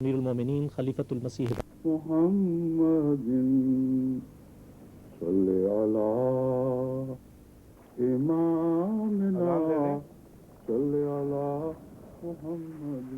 امیر المومنین خلیفۃ المسیح محمد صلی علی امامنا صلی علی محمد.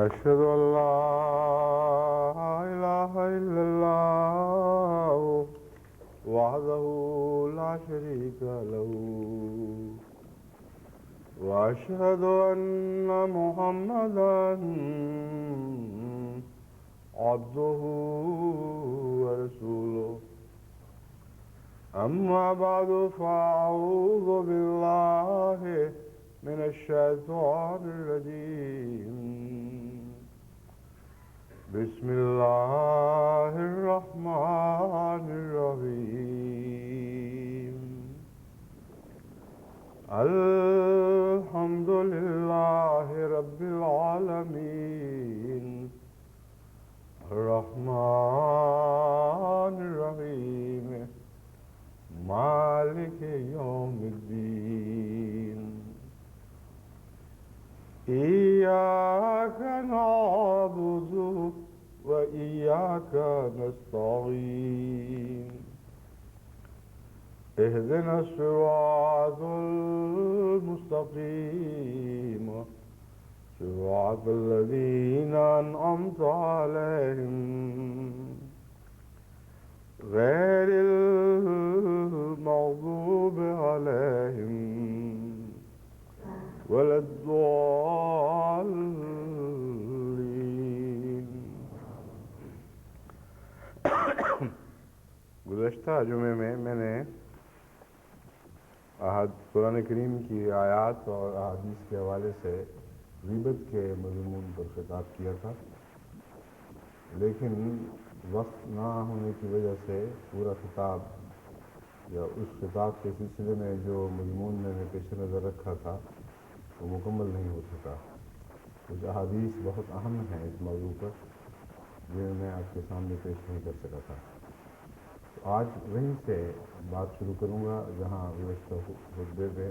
أشهد أن لا إله إلا الله وحده لا شريك له وأشهد أن محمدا عبده ورسوله. أما بعد فأعوذ بالله من الشيطان الرجيم. بسم الله الرحمن الرحيم. الحمد لله رب العالمين الرحمن الرحيم مالك يوم الدين. إياك نعبد وإياك نستعين. اهدنا الصراط المستقيم صراط الذين أنعمت عليهم غير المغضوب عليهم ولا الضالين. گزشتہ جمعے میں نے قرآن کریم کی آیات اور احادیث کے حوالے سے غیبت کے مضمون پر خطاب کیا تھا، لیکن وقت نہ ہونے کی وجہ سے پورا خطاب یا اس خطاب کے سلسلے میں جو مضمون میں نے پیش نظر رکھا تھا وہ مکمل نہیں ہو سکا. کچھ احادیث بہت اہم ہیں اس موضوع پر جنہیں میں آپ کے سامنے پیش نہیں کر سکا تھا. آج وہیں سے بات شروع کروں گا جہاں گزشتہ خطبے میں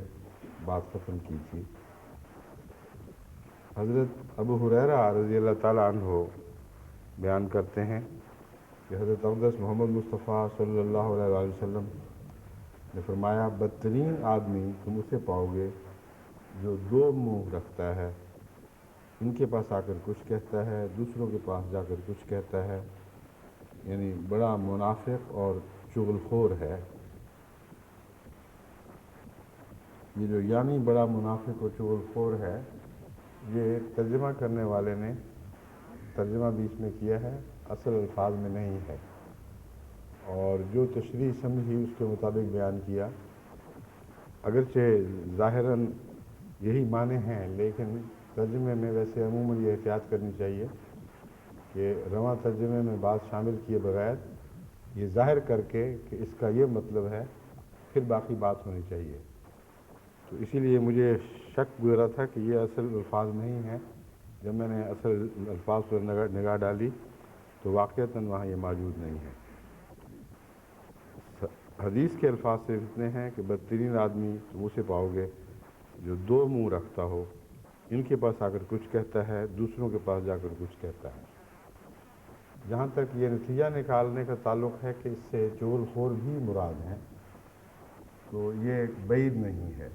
بات ختم کی تھی۔ حضرت ابو ہریرہ رضی اللہ تعالیٰ عنہ بیان کرتے ہیں کہ حضرت اقدس محمد مصطفیٰ صلی اللہ علیہ وآلہ وسلم نے فرمایا، بدترین آدمی تم اسے پاؤ گے جو دو منہ رکھتا ہے، ان کے پاس آ کر کچھ کہتا ہے، دوسروں کے پاس جا کر کچھ کہتا ہے، یعنی بڑا منافق اور چغل خور ہے۔ یہ جو یعنی بڑا منافق اور چغل خور ہے، یہ ترجمہ کرنے والے نے ترجمہ بیچ میں کیا ہے، اصل الفاظ میں نہیں ہے، اور جو تشریح سمجھی اس کے مطابق بیان کیا۔ اگرچہ ظاہراً یہی معنی ہیں، لیکن ترجمے میں ویسے عموماً یہ احتیاط کرنی چاہیے کہ رواں ترجمے میں بات شامل کیے بغیر یہ ظاہر کر کے کہ اس کا یہ مطلب ہے، پھر باقی بات ہونی چاہیے۔ تو اسی لیے مجھے شک گزرا تھا کہ یہ اصل الفاظ نہیں ہیں۔ جب میں نے اصل الفاظ پر نگاہ ڈالی تو واقعتاً وہاں یہ موجود نہیں ہے۔ حدیث کے الفاظ صرف اتنے ہیں کہ بدترین آدمی تم اسے پاؤ گے جو دو منہ رکھتا ہو، ان کے پاس آ کر کچھ کہتا ہے، دوسروں کے پاس جا کر کچھ کہتا ہے۔ جہاں تک یہ نتیجہ نکالنے کا تعلق ہے کہ اس سے چغل خور بھی مراد ہیں، تو یہ بعید نہیں ہے،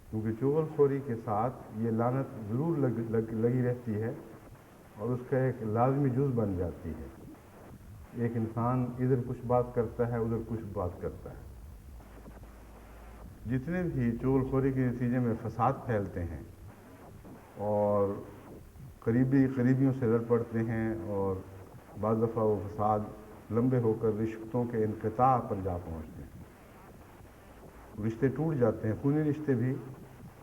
کیونکہ چغل خوری کے ساتھ یہ لعنت ضرور لگی رہتی ہے اور اس کا ایک لازمی جز بن جاتی ہے۔ ایک انسان ادھر کچھ بات کرتا ہے، ادھر کچھ بات کرتا ہے۔ جتنے بھی چغل خوری کے نتیجے میں فساد پھیلتے ہیں اور قریبیوں سے لڑ پڑتے ہیں، اور بعض دفعہ وہ فساد لمبے ہو کر رشتوں کے انقطاع پر جا پہنچتے ہیں، رشتے ٹوٹ جاتے ہیں، خونی رشتے بھی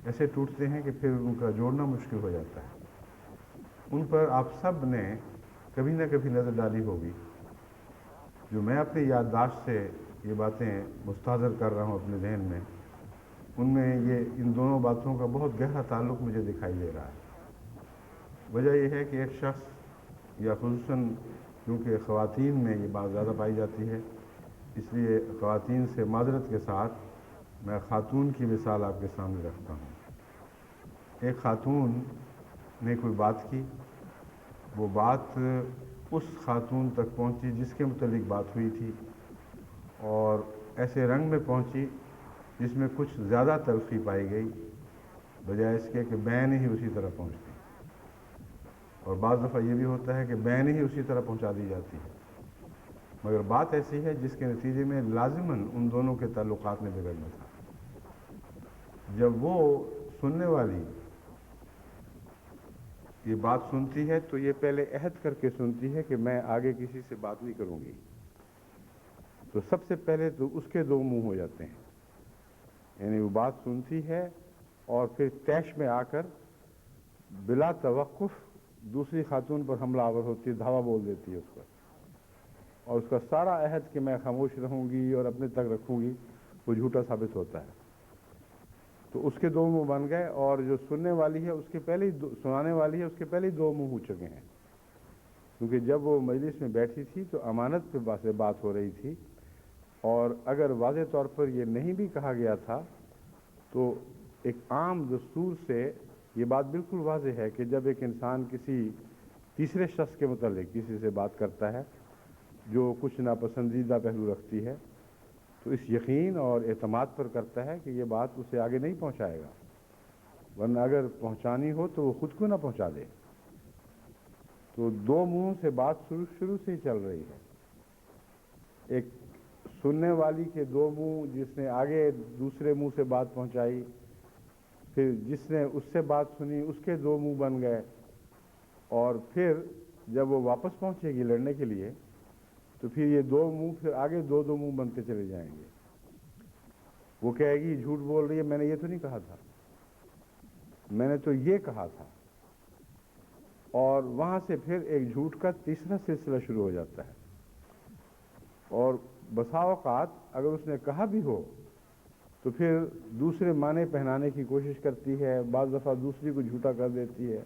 ایسے ٹوٹتے ہیں کہ پھر ان کا جوڑنا مشکل ہو جاتا ہے۔ ان پر آپ سب نے کبھی نہ کبھی نظر ڈالی ہوگی۔ جو میں اپنی یادداشت سے یہ باتیں مستحضر کر رہا ہوں اپنے ذہن میں، ان میں ان دونوں باتوں کا بہت گہرا تعلق مجھے دکھائی دے رہا ہے۔ وجہ یہ ہے کہ ایک شخص، یا خصوصاً کیونکہ خواتین میں یہ بات زیادہ پائی جاتی ہے، اس لیے خواتین سے معذرت کے ساتھ میں خاتون کی مثال آپ کے سامنے رکھتا ہوں۔ ایک خاتون نے کوئی بات کی، وہ بات اس خاتون تک پہنچی جس کے متعلق بات ہوئی تھی، اور ایسے رنگ میں پہنچی جس میں کچھ زیادہ تلخی پائی گئی، بجائے اس کے کہ بین ہی اسی طرح پہنچتی۔ اور بعض دفعہ یہ بھی ہوتا ہے کہ بین ہی اسی طرح پہنچا دی جاتی ہے، مگر بات ایسی ہے جس کے نتیجے میں لازماً ان دونوں کے تعلقات میں بگڑنا تھا۔ جب وہ سننے والی یہ بات سنتی ہے تو یہ پہلے عہد کر کے سنتی ہے کہ میں آگے کسی سے بات نہیں کروں گی، تو سب سے پہلے تو اس کے دو منہ ہو جاتے ہیں، یعنی وہ بات سنتی ہے اور پھر طیش میں آ کر بلا توقف دوسری خاتون پر حملہ آور ہوتی ہے، دھاوا بول دیتی ہے اس پر، اور اس کا سارا عہد کہ میں خاموش رہوں گی اور اپنے تک رکھوں گی وہ جھوٹا ثابت ہوتا ہے۔ تو اس کے دو منہ بن گئے، اور جو سننے والی ہے اس کے پہلے ہی سنانے والی ہے اس کے پہلے ہی دو منہ ہو چکے ہیں، کیونکہ جب وہ مجلس میں بیٹھی تھی تو امانت پہ بات ہو رہی تھی، اور اگر واضح طور پر یہ نہیں بھی کہا گیا تھا تو ایک عام دستور سے یہ بات بالکل واضح ہے کہ جب ایک انسان کسی تیسرے شخص کے متعلق کسی سے بات کرتا ہے جو کچھ ناپسندیدہ پہلو رکھتی ہے، تو اس یقین اور اعتماد پر کرتا ہے کہ یہ بات اسے آگے نہیں پہنچائے گا، ورنہ اگر پہنچانی ہو تو وہ خود کو نہ پہنچا دے۔ تو دو منہوں سے بات شروع سے ہی چل رہی ہے، ایک سننے والی کے دو منہ، جس نے آگے دوسرے منہ سے بات پہنچائی، پھر جس نے اس سے بات سنی اس کے دو منہ بن گئے، اور پھر جب وہ واپس پہنچے گی لڑنے کے لیے تو پھر یہ دو منہ پھر آگے دو منہ بنتے چلے جائیں گے۔ وہ کہے گی جھوٹ بول رہی ہے، میں نے یہ تو نہیں کہا تھا، میں نے تو یہ کہا تھا، اور وہاں سے پھر ایک جھوٹ کا تیسرا سلسلہ شروع ہو جاتا ہے، اور بسا اوقات اگر اس نے کہا بھی ہو تو پھر دوسرے معنی پہنانے کی کوشش کرتی ہے، بعض دفعہ دوسری کو جھوٹا کر دیتی ہے،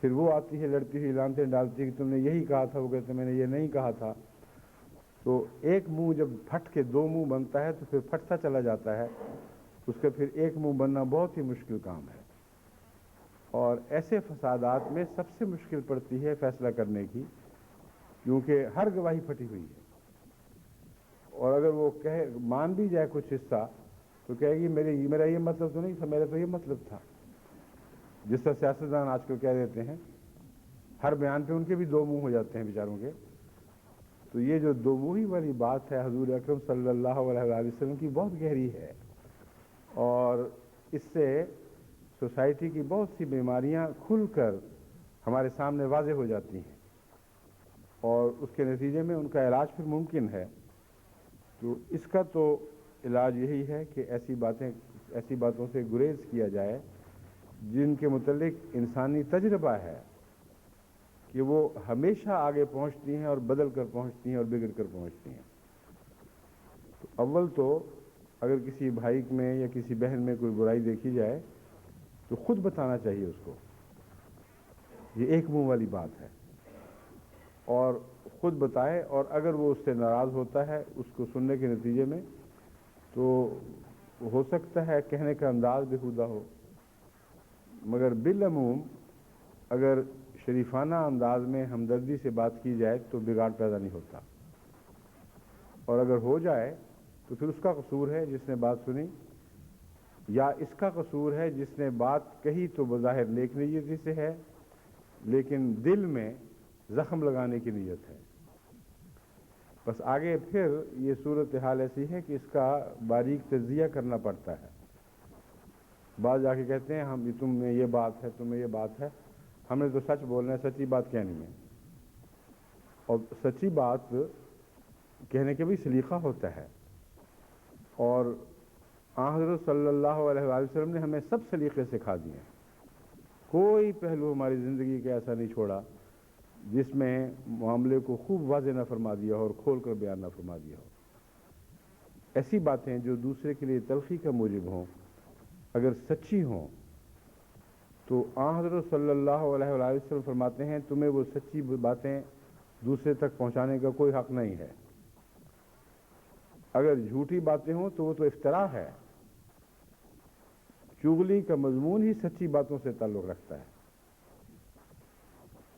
پھر وہ آتی ہے لڑتی ہوئی لانتیں ڈالتی ہے کہ تم نے یہی کہا تھا، وہ کہتے میں نے یہ نہیں کہا تھا۔ تو ایک منہ جب پھٹ کے دو منہ بنتا ہے تو پھر پھٹتا چلا جاتا ہے، اس کا پھر ایک منہ بننا بہت ہی مشکل کام ہے۔ اور ایسے فسادات میں سب سے مشکل پڑتی ہے فیصلہ کرنے کی، کیونکہ ہر گواہی پھٹی ہوئی ہے، اور اگر وہ مان بھی جائے کچھ حصہ تو کہے گی میرا یہ مطلب تو نہیں تھا، میرا تو یہ مطلب تھا۔ جس طرح سیاستدان آج کل کہہ دیتے ہیں، ہر بیان پہ ان کے بھی دو منہ ہو جاتے ہیں بیچاروں کے۔ تو یہ جو دو منہی والی بات ہے حضور اکرم صلی اللہ علیہ وسلم کی، بہت گہری ہے، اور اس سے سوسائٹی کی بہت سی بیماریاں کھل کر ہمارے سامنے واضح ہو جاتی ہیں، اور اس کے نتیجے میں ان کا علاج پھر ممکن ہے۔ تو اس کا تو علاج یہی ہے کہ ایسی باتوں سے گریز کیا جائے جن کے متعلق انسانی تجربہ ہے کہ وہ ہمیشہ آگے پہنچتی ہیں اور بدل کر پہنچتی ہیں اور بگڑ کر پہنچتی ہیں۔ تو اول تو اگر کسی بھائی میں یا کسی بہن میں کوئی برائی دیکھی جائے تو خود بتانا چاہیے اس کو، یہ ایک منہ والی بات ہے، اور خود بتائے، اور اگر وہ اس سے ناراض ہوتا ہے اس کو سننے کے نتیجے میں، تو ہو سکتا ہے کہنے کا انداز بےہودہ ہو، مگر بالعموم اگر شریفانہ انداز میں ہمدردی سے بات کی جائے تو بگاڑ پیدا نہیں ہوتا، اور اگر ہو جائے تو پھر اس کا قصور ہے جس نے بات سنی، یا اس کا قصور ہے جس نے بات کہی تو بظاہر نیک نیتی سے ہے لیکن دل میں زخم لگانے کی نیت ہے۔ بس آگے پھر یہ صورتحال ایسی ہے کہ اس کا باریک تجزیہ کرنا پڑتا ہے۔ بعض جا کے کہتے ہیں تم میں یہ بات ہے، تم میں یہ بات ہے، ہم نے تو سچ بولنا ہے، سچی بات کہنی ہے، اور سچی بات کہنے کے بھی سلیقہ ہوتا ہے، اور حضرت صلی اللہ علیہ وآلہ وسلم نے ہمیں سب سلیقے سکھا دیے ہیں۔ کوئی پہلو ہماری زندگی کا ایسا نہیں چھوڑا جس میں معاملے کو خوب واضح نہ فرما دیا ہو اور کھول کر بیان نہ فرما دیا ہو۔ ایسی باتیں جو دوسرے کے لیے تلخی کا موجب ہوں اگر سچی ہوں تو حضرت صلی اللہ علیہ وآلہ وسلم فرماتے ہیں تمہیں وہ سچی باتیں دوسرے تک پہنچانے کا کوئی حق نہیں ہے۔ اگر جھوٹی باتیں ہوں تو وہ تو افتراء ہے، چغلی کا مضمون ہی سچی باتوں سے تعلق رکھتا ہے،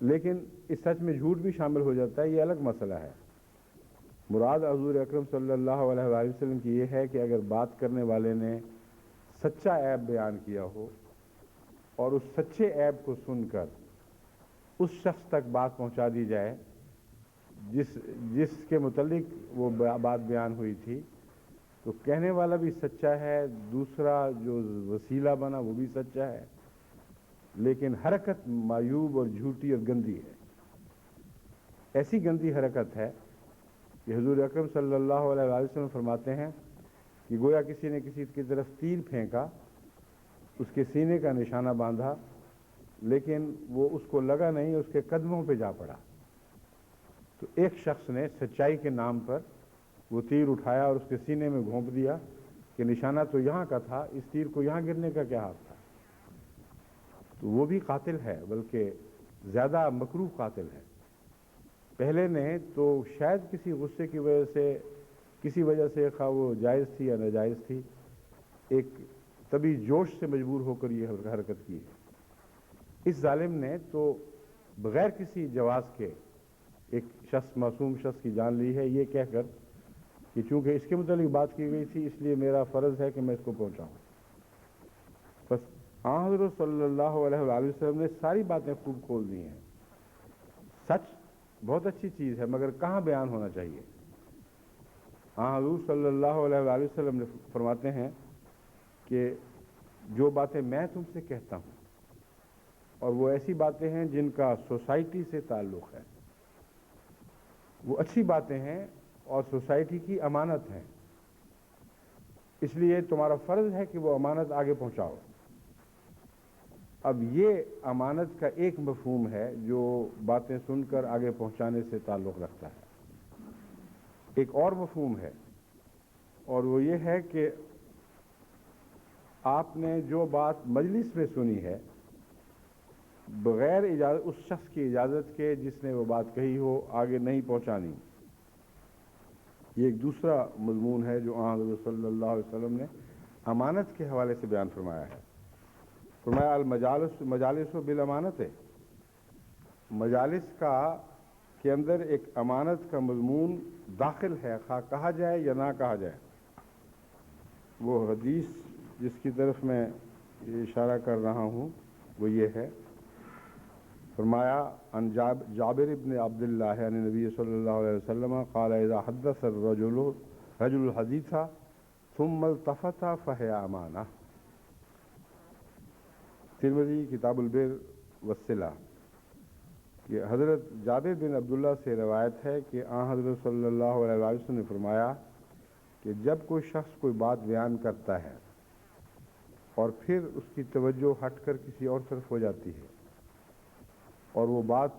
لیکن اس سچ میں جھوٹ بھی شامل ہو جاتا ہے، یہ الگ مسئلہ ہے۔ مراد حضور اکرم صلی اللہ علیہ وآلہ وسلم کی یہ ہے کہ اگر بات کرنے والے نے سچا عیب بیان کیا ہو اور اس سچے عیب کو سن کر اس شخص تک بات پہنچا دی جائے جس کے متعلق وہ بات بیان ہوئی تھی، تو کہنے والا بھی سچا ہے، دوسرا جو وسیلہ بنا وہ بھی سچا ہے، لیکن حرکت معیوب اور جھوٹی اور گندی ہے۔ ایسی گندی حرکت ہے کہ حضور اکرم صلی اللہ علیہ وآلہ وسلم فرماتے ہیں کہ گویا کسی نے کسی کی طرف تیر پھینکا، اس کے سینے کا نشانہ باندھا، لیکن وہ اس کو لگا نہیں، اس کے قدموں پہ جا پڑا۔ تو ایک شخص نے سچائی کے نام پر وہ تیر اٹھایا اور اس کے سینے میں گھونپ دیا کہ نشانہ تو یہاں کا تھا، اس تیر کو یہاں گرنے کا کیا حق تھا؟ تو وہ بھی قاتل ہے، بلکہ زیادہ مکروہ قاتل ہے۔ پہلے نے تو شاید کسی غصے کی وجہ سے خواہ وہ جائز تھی یا ناجائز تھی، ایک طبی جوش سے مجبور ہو کر یہ حرکت کی ہے۔ اس ظالم نے تو بغیر کسی جواز کے ایک معصوم شخص کی جان لی ہے، یہ کہہ کر کہ چونکہ اس کے متعلق بات کی گئی تھی اس لیے میرا فرض ہے کہ میں اس کو پہنچاؤں۔ بس حضرت صلی اللہ علیہ وآلہ وسلم نے ساری باتیں خوب کھول دی ہیں۔ سچ بہت اچھی چیز ہے، مگر کہاں بیان ہونا چاہیے؟ حضور صلی اللہ علیہ وآلہ وسلم نے فرماتے ہیں کہ جو باتیں میں تم سے کہتا ہوں اور وہ ایسی باتیں ہیں جن کا سوسائٹی سے تعلق ہے، وہ اچھی باتیں ہیں اور سوسائٹی کی امانت ہیں، اس لیے تمہارا فرض ہے کہ وہ امانت آگے پہنچاؤ۔ اب یہ امانت کا ایک مفہوم ہے جو باتیں سن کر آگے پہنچانے سے تعلق رکھتا ہے، ایک اور مفہوم ہے، اور وہ یہ ہے کہ آپ نے جو بات مجلس میں سنی ہے بغیر اس شخص کی اجازت کے جس نے وہ بات کہی ہو آگے نہیں پہنچانی۔ یہ ایک دوسرا مضمون ہے جو آن حضرت صلی اللہ علیہ وسلم نے امانت کے حوالے سے بیان فرمایا ہے. فرمایا المجالس بالامانت ہے. مجالس کا کے اندر ایک امانت کا مضمون داخل ہے، خواہ کہا جائے یا نہ کہا جائے. وہ حدیث جس کی طرف میں اشارہ کر رہا ہوں وہ یہ ہے، فرمایا عن جابر ابن عبداللہ عن نبی صلی اللہ علیہ وسلم قال اذا حدث الرجل الحدیث ثم التفت فهي امانہ. ترمذی کتاب البر والصلہ. کہ حضرت جابر بن عبداللہ سے روایت ہے کہ آن حضرت صلی اللہ علیہ وسلم نے فرمایا کہ جب کوئی شخص کوئی بات بیان کرتا ہے اور پھر اس کی توجہ ہٹ کر کسی اور طرف ہو جاتی ہے اور وہ بات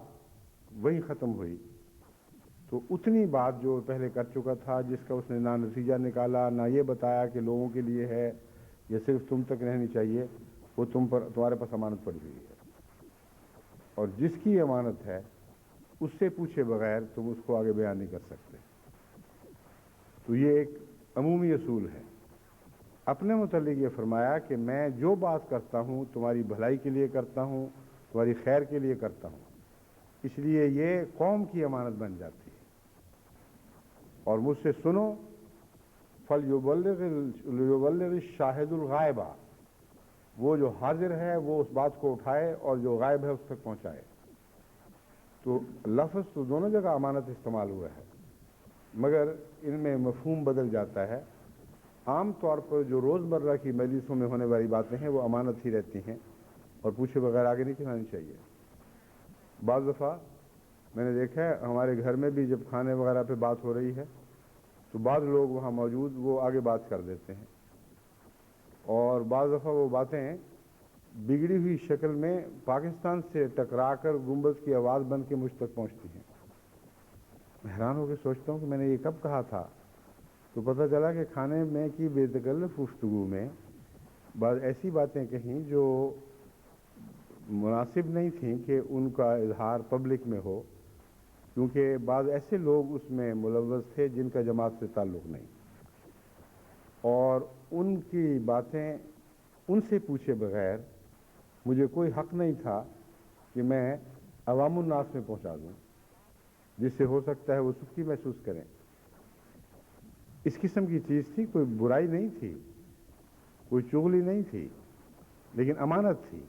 وہی ختم ہوئی، تو اتنی بات جو پہلے کر چکا تھا، جس کا اس نے نہ نتیجہ نکالا، نہ یہ بتایا کہ لوگوں کے لیے ہے یا صرف تم تک رہنی چاہیے، وہ تمہارے پاس امانت پڑی ہوئی ہے. اور جس کی امانت ہے اس سے پوچھے بغیر تم اس کو آگے بیان نہیں کر سکتے. تو یہ ایک عمومی اصول ہے. اپنے متعلق یہ فرمایا کہ میں جو بات کرتا ہوں تمہاری بھلائی کے لیے کرتا ہوں، تمہاری خیر کے لیے کرتا ہوں، اس لیے یہ قوم کی امانت بن جاتی ہے. اور مجھ سے سنو، فَلْيُبَلِّغِ الشَّاهِدُ الْغَائِبَ. وہ جو حاضر ہے وہ اس بات کو اٹھائے اور جو غائب ہے اس تک پہنچائے. تو لفظ تو دونوں جگہ امانت استعمال ہوا ہے، مگر ان میں مفہوم بدل جاتا ہے. عام طور پر جو روزمرہ کی مجلسوں میں ہونے والی باتیں ہیں وہ امانت ہی رہتی ہیں اور پوچھے بغیر آگے نہیں چلانی چاہیے. بعض دفعہ میں نے دیکھا ہے ہمارے گھر میں بھی جب کھانے وغیرہ پہ بات ہو رہی ہے تو بعض لوگ وہاں موجود وہ آگے بات کر دیتے ہیں، اور بعض دفعہ وہ باتیں بگڑی ہوئی شکل میں پاکستان سے ٹکرا کر گنبد کی آواز بن کے مجھ تک پہنچتی ہیں. میں حیران ہو کے سوچتا ہوں کہ میں نے یہ کب کہا تھا، تو پتہ چلا کہ کھانے میں کی بے تکلف گفتگو میں بعض ایسی باتیں کہیں جو مناسب نہیں تھیں کہ ان کا اظہار پبلک میں ہو، کیونکہ بعض ایسے لوگ اس میں ملوث تھے جن کا جماعت سے تعلق نہیں، اور ان کی باتیں ان سے پوچھے بغیر مجھے کوئی حق نہیں تھا کہ میں عوام الناس میں پہنچا دوں، جس سے ہو سکتا ہے وہ سستی محسوس کریں. اس قسم کی چیز تھی، کوئی برائی نہیں تھی، کوئی چغلی نہیں تھی، لیکن امانت تھی.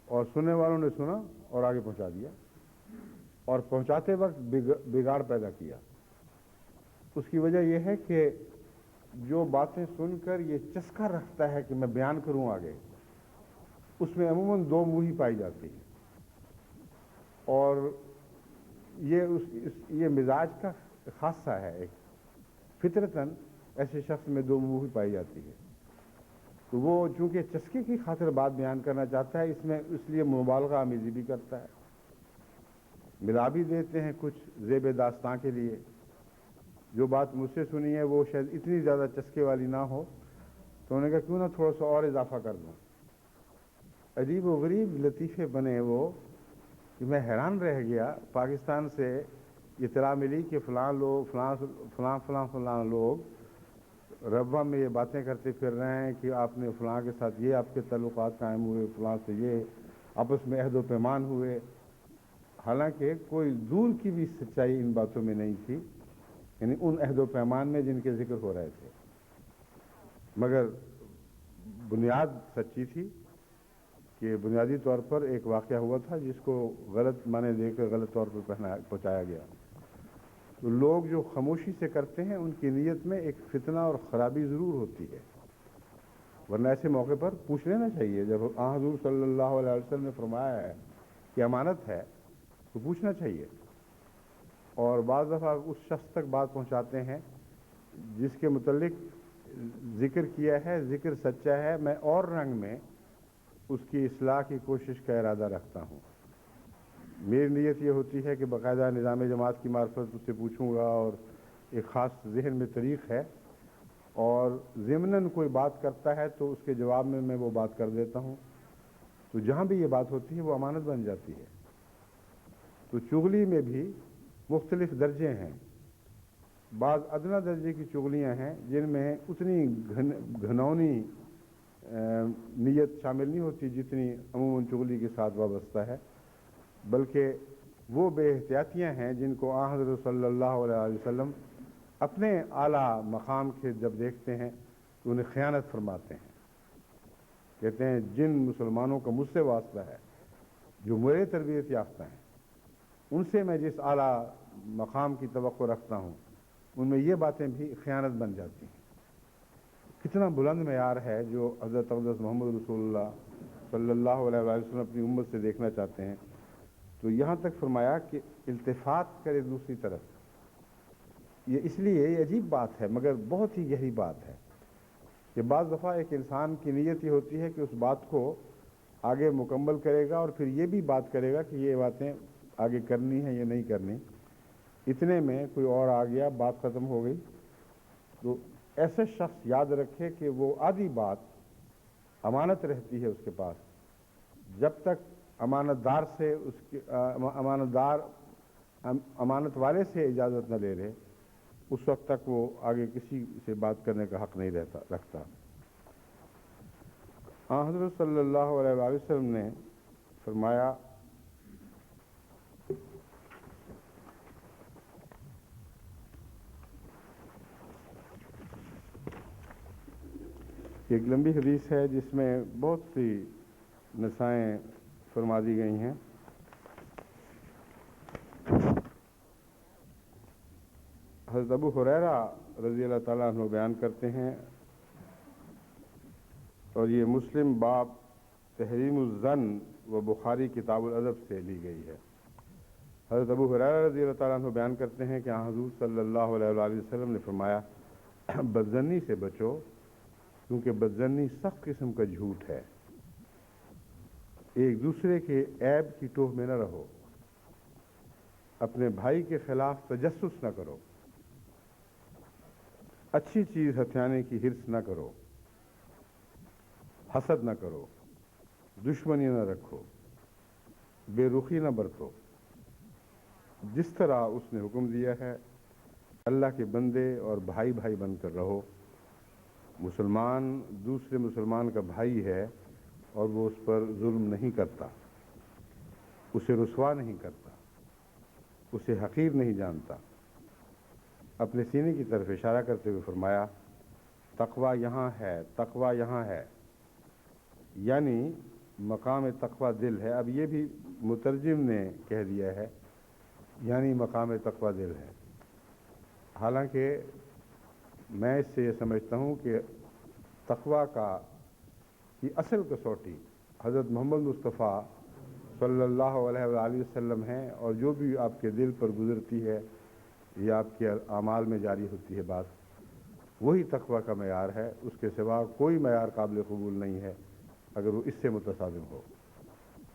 اور سننے والوں نے سنا اور آگے پہنچا دیا، اور پہنچاتے وقت بگاڑ پیدا کیا. اس کی وجہ یہ ہے کہ جو باتیں سن کر یہ چسکا رکھتا ہے کہ میں بیان کروں آگے، اس میں عموماً دو منہی پائی جاتی ہے، اور یہ مزاج کا خاصہ ہے. ایک فطرتاً ایسے شخص میں دو منہی پائی جاتی ہے. تو وہ چونکہ چسکے کی خاطر بات بیان کرنا چاہتا ہے، اس لیے مبالغہ آمیزی بھی کرتا ہے، ملا بھی دیتے ہیں کچھ زیب داستاں کے لیے. جو بات مجھ سے سنی ہے وہ شاید اتنی زیادہ چسکے والی نہ ہو، تو انہوں نے کہا کیوں نہ تھوڑا سا اور اضافہ کر دوں. عجیب و غریب لطیفے بنے وہ کہ میں حیران رہ گیا. پاکستان سے اطلاع ملی کہ فلاں لوگ ربوہ میں یہ باتیں کرتے پھر رہے ہیں کہ آپ نے فلاں کے ساتھ یہ آپ کے تعلقات قائم ہوئے، فلاں سے یہ آپس میں عہد و پیمان ہوئے. حالانکہ کوئی دور کی بھی سچائی ان باتوں میں نہیں تھی، یعنی ان عہد و پیمان میں جن کے ذکر ہو رہے تھے، مگر بنیاد سچی تھی. کہ بنیادی طور پر ایک واقعہ ہوا تھا جس کو غلط معنی دے کر غلط طور پر پہنچایا گیا. تو لوگ جو خاموشی سے کرتے ہیں ان کی نیت میں ایک فتنہ اور خرابی ضرور ہوتی ہے، ورنہ ایسے موقع پر پوچھ لینا چاہیے. جب حضور صلی اللہ علیہ وسلم نے فرمایا ہے کہ امانت ہے تو پوچھنا چاہیے. اور بعض دفعہ اس شخص تک بات پہنچاتے ہیں جس کے متعلق ذکر کیا ہے، ذکر سچا ہے، میں اور رنگ میں اس کی اصلاح کی کوشش کا ارادہ رکھتا ہوں. میری نیت یہ ہوتی ہے کہ باقاعدہ نظام جماعت کی معرفت اس سے پوچھوں گا، اور ایک خاص ذہن میں طریق ہے، اور ضمناً کوئی بات کرتا ہے تو اس کے جواب میں وہ بات کر دیتا ہوں. تو جہاں بھی یہ بات ہوتی ہے وہ امانت بن جاتی ہے. تو چغلی میں بھی مختلف درجے ہیں. بعض ادنا درجے کی چغلیاں ہیں جن میں اتنی گھنونی نیت شامل نہیں ہوتی جتنی عموماً چغلی کے ساتھ وابستہ ہے، بلکہ وہ بے احتیاطیاں ہیں جن کو آن حضرت صلی اللہ علیہ وسلم اپنے اعلیٰ مقام کے جب دیکھتے ہیں تو انہیں خیانت فرماتے ہیں، کہتے ہیں جن مسلمانوں کا مجھ سے واسطہ ہے جو میرے تربیت یافتہ ہیں، ان سے میں جس اعلیٰ مقام کی توقع رکھتا ہوں ان میں یہ باتیں بھی خیانت بن جاتی ہیں۔ کتنا بلند معیار ہے جو حضرت اقدس محمد رسول اللہ صلی اللہ علیہ وسلم اپنی امت سے دیکھنا چاہتے ہیں۔ تو یہاں تک فرمایا کہ التفات کرے دوسری طرف، یہ اس لیے یہ عجیب بات ہے مگر بہت ہی گہری بات ہے کہ بعض دفعہ ایک انسان کی نیت یہ ہوتی ہے کہ اس بات کو آگے مکمل کرے گا اور پھر یہ بھی بات کرے گا کہ یہ باتیں آگے کرنی ہے یا نہیں کرنی، اتنے میں کوئی اور آ گیا، بات ختم ہو گئی۔ تو ایسے شخص یاد رکھے کہ وہ آدھی بات امانت رہتی ہے اس کے پاس، جب تک امانت دار سے امانت والے سے اجازت نہ لے لے اس وقت تک وہ آگے کسی سے بات کرنے کا حق نہیں رکھتا۔ حضرت صلی اللہ علیہ وسلم نے فرمایا ایک لمبی حدیث ہے جس میں بہت سی نصائیں فرما دی گئی ہیں۔ حضرت ابو ہریرہ رضی اللہ تعالیٰ عنہ بیان کرتے ہیں، اور یہ مسلم باب تحریم الظن و بخاری کتاب الادب سے لی گئی ہے۔ حضرت ابو ہریرہ رضی اللہ تعالیٰ عنہ بیان کرتے ہیں کہ حضور صلی اللہ علیہ وآلہ وسلم نے فرمایا بدظنی سے بچو، کیونکہ بدظنی سخت قسم کا جھوٹ ہے۔ ایک دوسرے کے عیب کی ٹوہ میں نہ رہو، اپنے بھائی کے خلاف تجسس نہ کرو، اچھی چیز ہتھیانے کی حرص نہ کرو، حسد نہ کرو، دشمنی نہ رکھو، بے رخی نہ برتو، جس طرح اس نے حکم دیا ہے اللہ کے بندے اور بھائی بھائی بن کر رہو۔ مسلمان دوسرے مسلمان کا بھائی ہے اور وہ اس پر ظلم نہیں کرتا، اسے رسوا نہیں کرتا، اسے حقیر نہیں جانتا۔ اپنے سینے کی طرف اشارہ کرتے ہوئے فرمایا تقوی یہاں ہے، تقوی یہاں ہے، یعنی مقام تقوی دل ہے۔ اب یہ بھی مترجم نے کہہ دیا ہے یعنی مقام تقوی دل ہے، حالانکہ میں اس سے یہ سمجھتا ہوں کہ تقوی کی اصل کسوٹی حضرت محمد مصطفیٰ صلی اللہ علیہ وآلہ وسلم ہیں، اور جو بھی آپ کے دل پر گزرتی ہے یا آپ کے اعمال میں جاری ہوتی ہے بات، وہی تقوی کا معیار ہے۔ اس کے سوا کوئی معیار قابل قبول نہیں ہے اگر وہ اس سے متصادم ہو۔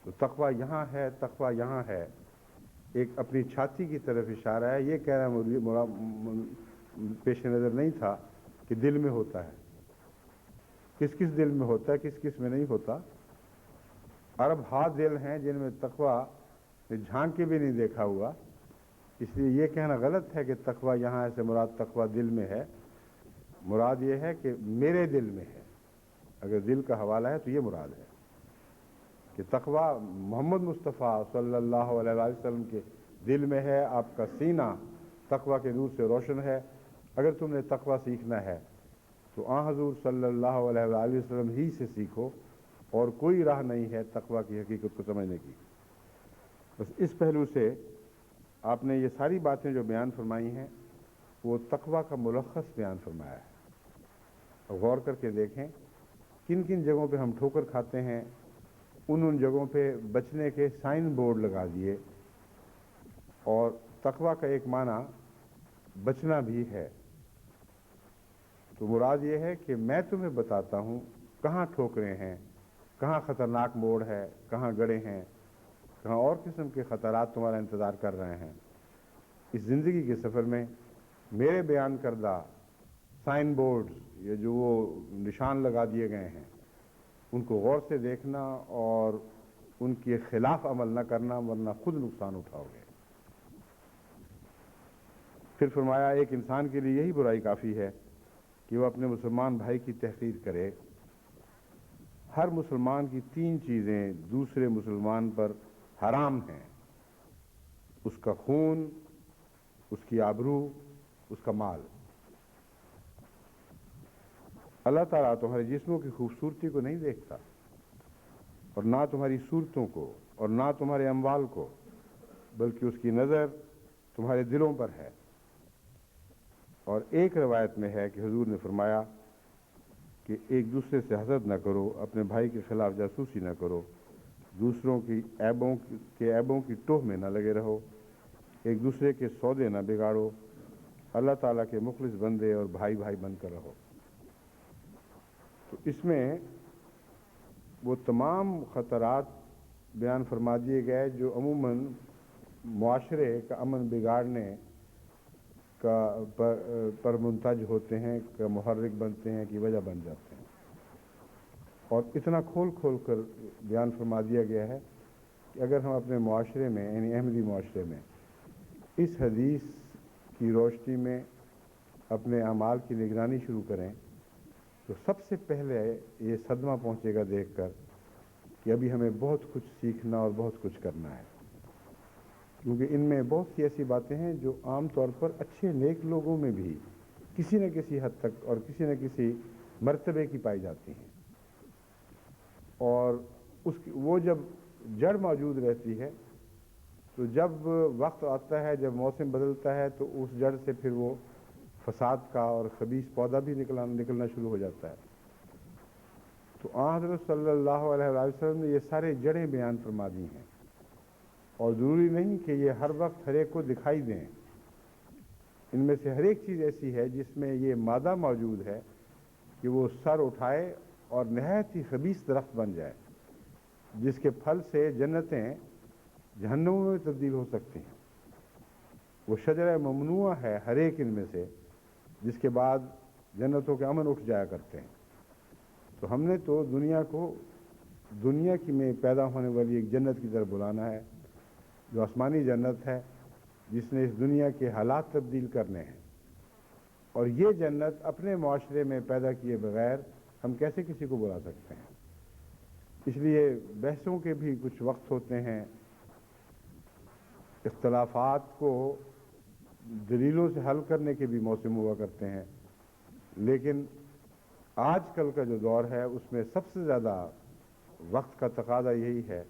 تو تقوی یہاں ہے، تقوی یہاں ہے، ایک اپنی چھاتی کی طرف اشارہ ہے۔ یہ کہنا پیش نظر نہیں تھا کہ دل میں ہوتا ہے، کس کس دل میں ہوتا ہے، کس کس میں نہیں ہوتا۔ عرب ہاتھ دل ہیں جن میں تقوی نے جھانک کے بھی نہیں دیکھا ہوا، اس لیے یہ کہنا غلط ہے کہ تقوی یہاں سے مراد تقوی دل میں ہے۔ مراد یہ ہے کہ میرے دل میں ہے، اگر دل کا حوالہ ہے تو یہ مراد ہے کہ تقوی محمد مصطفیٰ صلی اللہ علیہ وآلہ وسلم کے دل میں ہے، آپ کا سینہ تقوی کے نور سے روشن ہے۔ اگر تم نے تقوی سیکھنا ہے تو حضور صلی اللہ علیہ وآلہ وسلم ہی سے سیکھو، اور کوئی راہ نہیں ہے تقوی کی حقیقت کو سمجھنے کی۔ بس اس پہلو سے آپ نے یہ ساری باتیں جو بیان فرمائی ہیں وہ تقوی کا ملخص بیان فرمایا ہے۔ غور کر کے دیکھیں کن کن جگہوں پہ ہم ٹھوکر کھاتے ہیں، ان جگہوں پہ بچنے کے سائن بورڈ لگا دیے، اور تقوی کا ایک معنی بچنا بھی ہے۔ تو مراد یہ ہے کہ میں تمہیں بتاتا ہوں کہاں ٹھوکریں ہیں، کہاں خطرناک موڑ ہے، کہاں گڑھے ہیں، کہاں اور قسم کے خطرات تمہارا انتظار کر رہے ہیں۔ اس زندگی کے سفر میں میرے بیان کردہ سائن بورڈز، یہ جو وہ نشان لگا دیے گئے ہیں، ان کو غور سے دیکھنا اور ان کے خلاف عمل نہ کرنا، ورنہ خود نقصان اٹھاؤ گے۔ پھر فرمایا ایک انسان کے لیے یہی برائی کافی ہے کہ وہ اپنے مسلمان بھائی کی تحقیر کرے. ہر مسلمان کی 3 چیزیں دوسرے مسلمان پر حرام ہیں: اس کا خون، اس کی آبرو، اس کا مال. اللہ تعالیٰ تمہارے جسموں کی خوبصورتی کو نہیں دیکھتا، اور نہ تمہاری صورتوں کو، اور نہ تمہارے اموال کو، بلکہ اس کی نظر تمہارے دلوں پر ہے. اور ایک روایت میں ہے کہ حضور نے فرمایا کہ ایک دوسرے سے حسد نہ کرو، اپنے بھائی کے خلاف جاسوسی نہ کرو، دوسروں کی عیبوں کی ٹوہ میں نہ لگے رہو، ایک دوسرے کے سودے نہ بگاڑو، اللہ تعالیٰ کے مخلص بندے اور بھائی بھائی بن کر رہو. تو اس میں وہ تمام خطرات بیان فرما دیے گئے جو عموماً معاشرے کا امن بگاڑنے کا پر منتج ہوتے ہیں، کا محرک بنتے ہیں، کی وجہ بن جاتے ہیں. اور اتنا کھول کھول کر بیان فرما دیا گیا ہے کہ اگر ہم اپنے معاشرے میں، یعنی احمدی معاشرے میں، اس حدیث کی روشنی میں اپنے اعمال کی نگرانی شروع کریں تو سب سے پہلے یہ صدمہ پہنچے گا دیکھ کر کہ ابھی ہمیں بہت کچھ سیکھنا اور بہت کچھ کرنا ہے، کیونکہ ان میں بہت سی ایسی باتیں ہیں جو عام طور پر اچھے نیک لوگوں میں بھی کسی نہ کسی حد تک اور کسی نہ کسی مرتبے کی پائی جاتی ہیں. اور وہ جب جڑ موجود رہتی ہے تو جب وقت آتا ہے، جب موسم بدلتا ہے، تو اس جڑ سے پھر وہ فساد کا اور خبیث پودا بھی نکلنا شروع ہو جاتا ہے. تو حضرت صلی اللہ علیہ وسلم نے یہ سارے جڑیں بیان فرما دی ہیں، اور ضروری نہیں کہ یہ ہر وقت ہر ایک کو دکھائی دیں. ان میں سے ہر ایک چیز ایسی ہے جس میں یہ مادہ موجود ہے کہ وہ سر اٹھائے اور نہایت ہی خبیث درخت بن جائے، جس کے پھل سے جنتیں جہنموں میں تبدیل ہو سکتی ہیں. وہ شجرہ ممنوع ہے ہر ایک ان میں سے، جس کے بعد جنتوں کے امن اٹھ جایا کرتے ہیں. تو ہم نے تو دنیا کی میں پیدا ہونے والی ایک جنت کی طرف بلانا ہے، جو آسمانی جنت ہے، جس نے اس دنیا کے حالات تبدیل کرنے ہیں. اور یہ جنت اپنے معاشرے میں پیدا کیے بغیر ہم کیسے کسی کو بلا سکتے ہیں؟ اس لیے بحثوں کے بھی کچھ وقت ہوتے ہیں، اختلافات کو دلیلوں سے حل کرنے کے بھی موسم ہوا کرتے ہیں. لیکن آج کل کا جو دور ہے اس میں سب سے زیادہ وقت کا تقاضا یہی ہے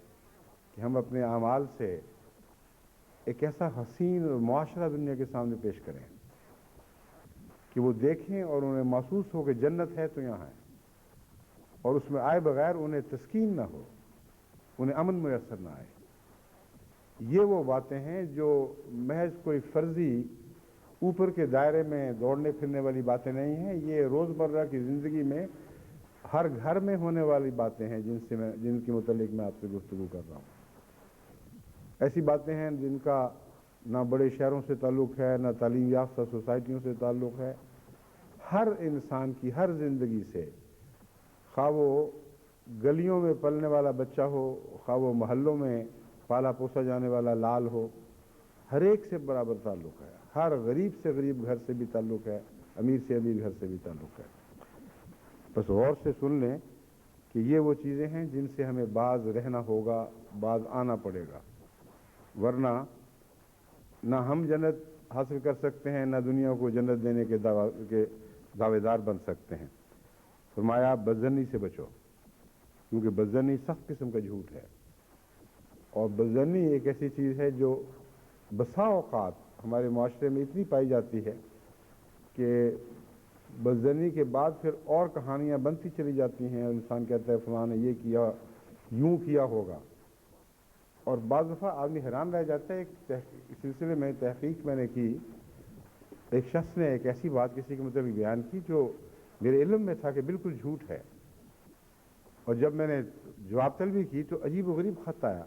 کہ ہم اپنے اعمال سے ایک ایسا حسین معاشرہ دنیا کے سامنے پیش کریں کہ وہ دیکھیں اور انہیں محسوس ہو کہ جنت ہے تو یہاں ہے، اور اس میں آئے بغیر انہیں تسکین نہ ہو، انہیں امن میسر نہ آئے. یہ وہ باتیں ہیں جو محض کوئی فرضی اوپر کے دائرے میں دوڑنے پھرنے والی باتیں نہیں ہیں. یہ روزمرہ کی زندگی میں ہر گھر میں ہونے والی باتیں ہیں جن کے متعلق میں آپ سے گفتگو کر رہا ہوں. ایسی باتیں ہیں جن کا نہ بڑے شہروں سے تعلق ہے، نہ تعلیم یافتہ سوسائٹیوں سے تعلق ہے. ہر انسان کی ہر زندگی سے، خواہ وہ گلیوں میں پلنے والا بچہ ہو، خواہ وہ محلوں میں پالا پوسا جانے والا لال ہو، ہر ایک سے برابر تعلق ہے. ہر غریب سے غریب گھر سے بھی تعلق ہے، امیر سے امیر گھر سے بھی تعلق ہے. بس غور سے سن لیں کہ یہ وہ چیزیں ہیں جن سے ہمیں بعض رہنا ہوگا، بعض آنا پڑے گا، ورنہ نہ ہم جنت حاصل کر سکتے ہیں، نہ دنیا کو جنت دینے کے دعوے دار بن سکتے ہیں. فرمایا بدظنی سے بچو، کیونکہ بدظنی سخت قسم کا جھوٹ ہے. اور بدظنی ایک ایسی چیز ہے جو بسا اوقات ہمارے معاشرے میں اتنی پائی جاتی ہے کہ بدظنی کے بعد پھر اور کہانیاں بنتی چلی جاتی ہیں، اور انسان کہتا ہے فلاں نے یہ کیا، یوں کیا ہوگا. اور بعض دفعہ آدمی حیران رہ جاتا ہے. ایک سلسلے میں تحقیق میں نے کی، ایک شخص نے ایک ایسی بات کسی کے متعلق بیان کی جو میرے علم میں تھا کہ بالکل جھوٹ ہے، اور جب میں نے جواب طلبی کی تو عجیب و غریب خط آیا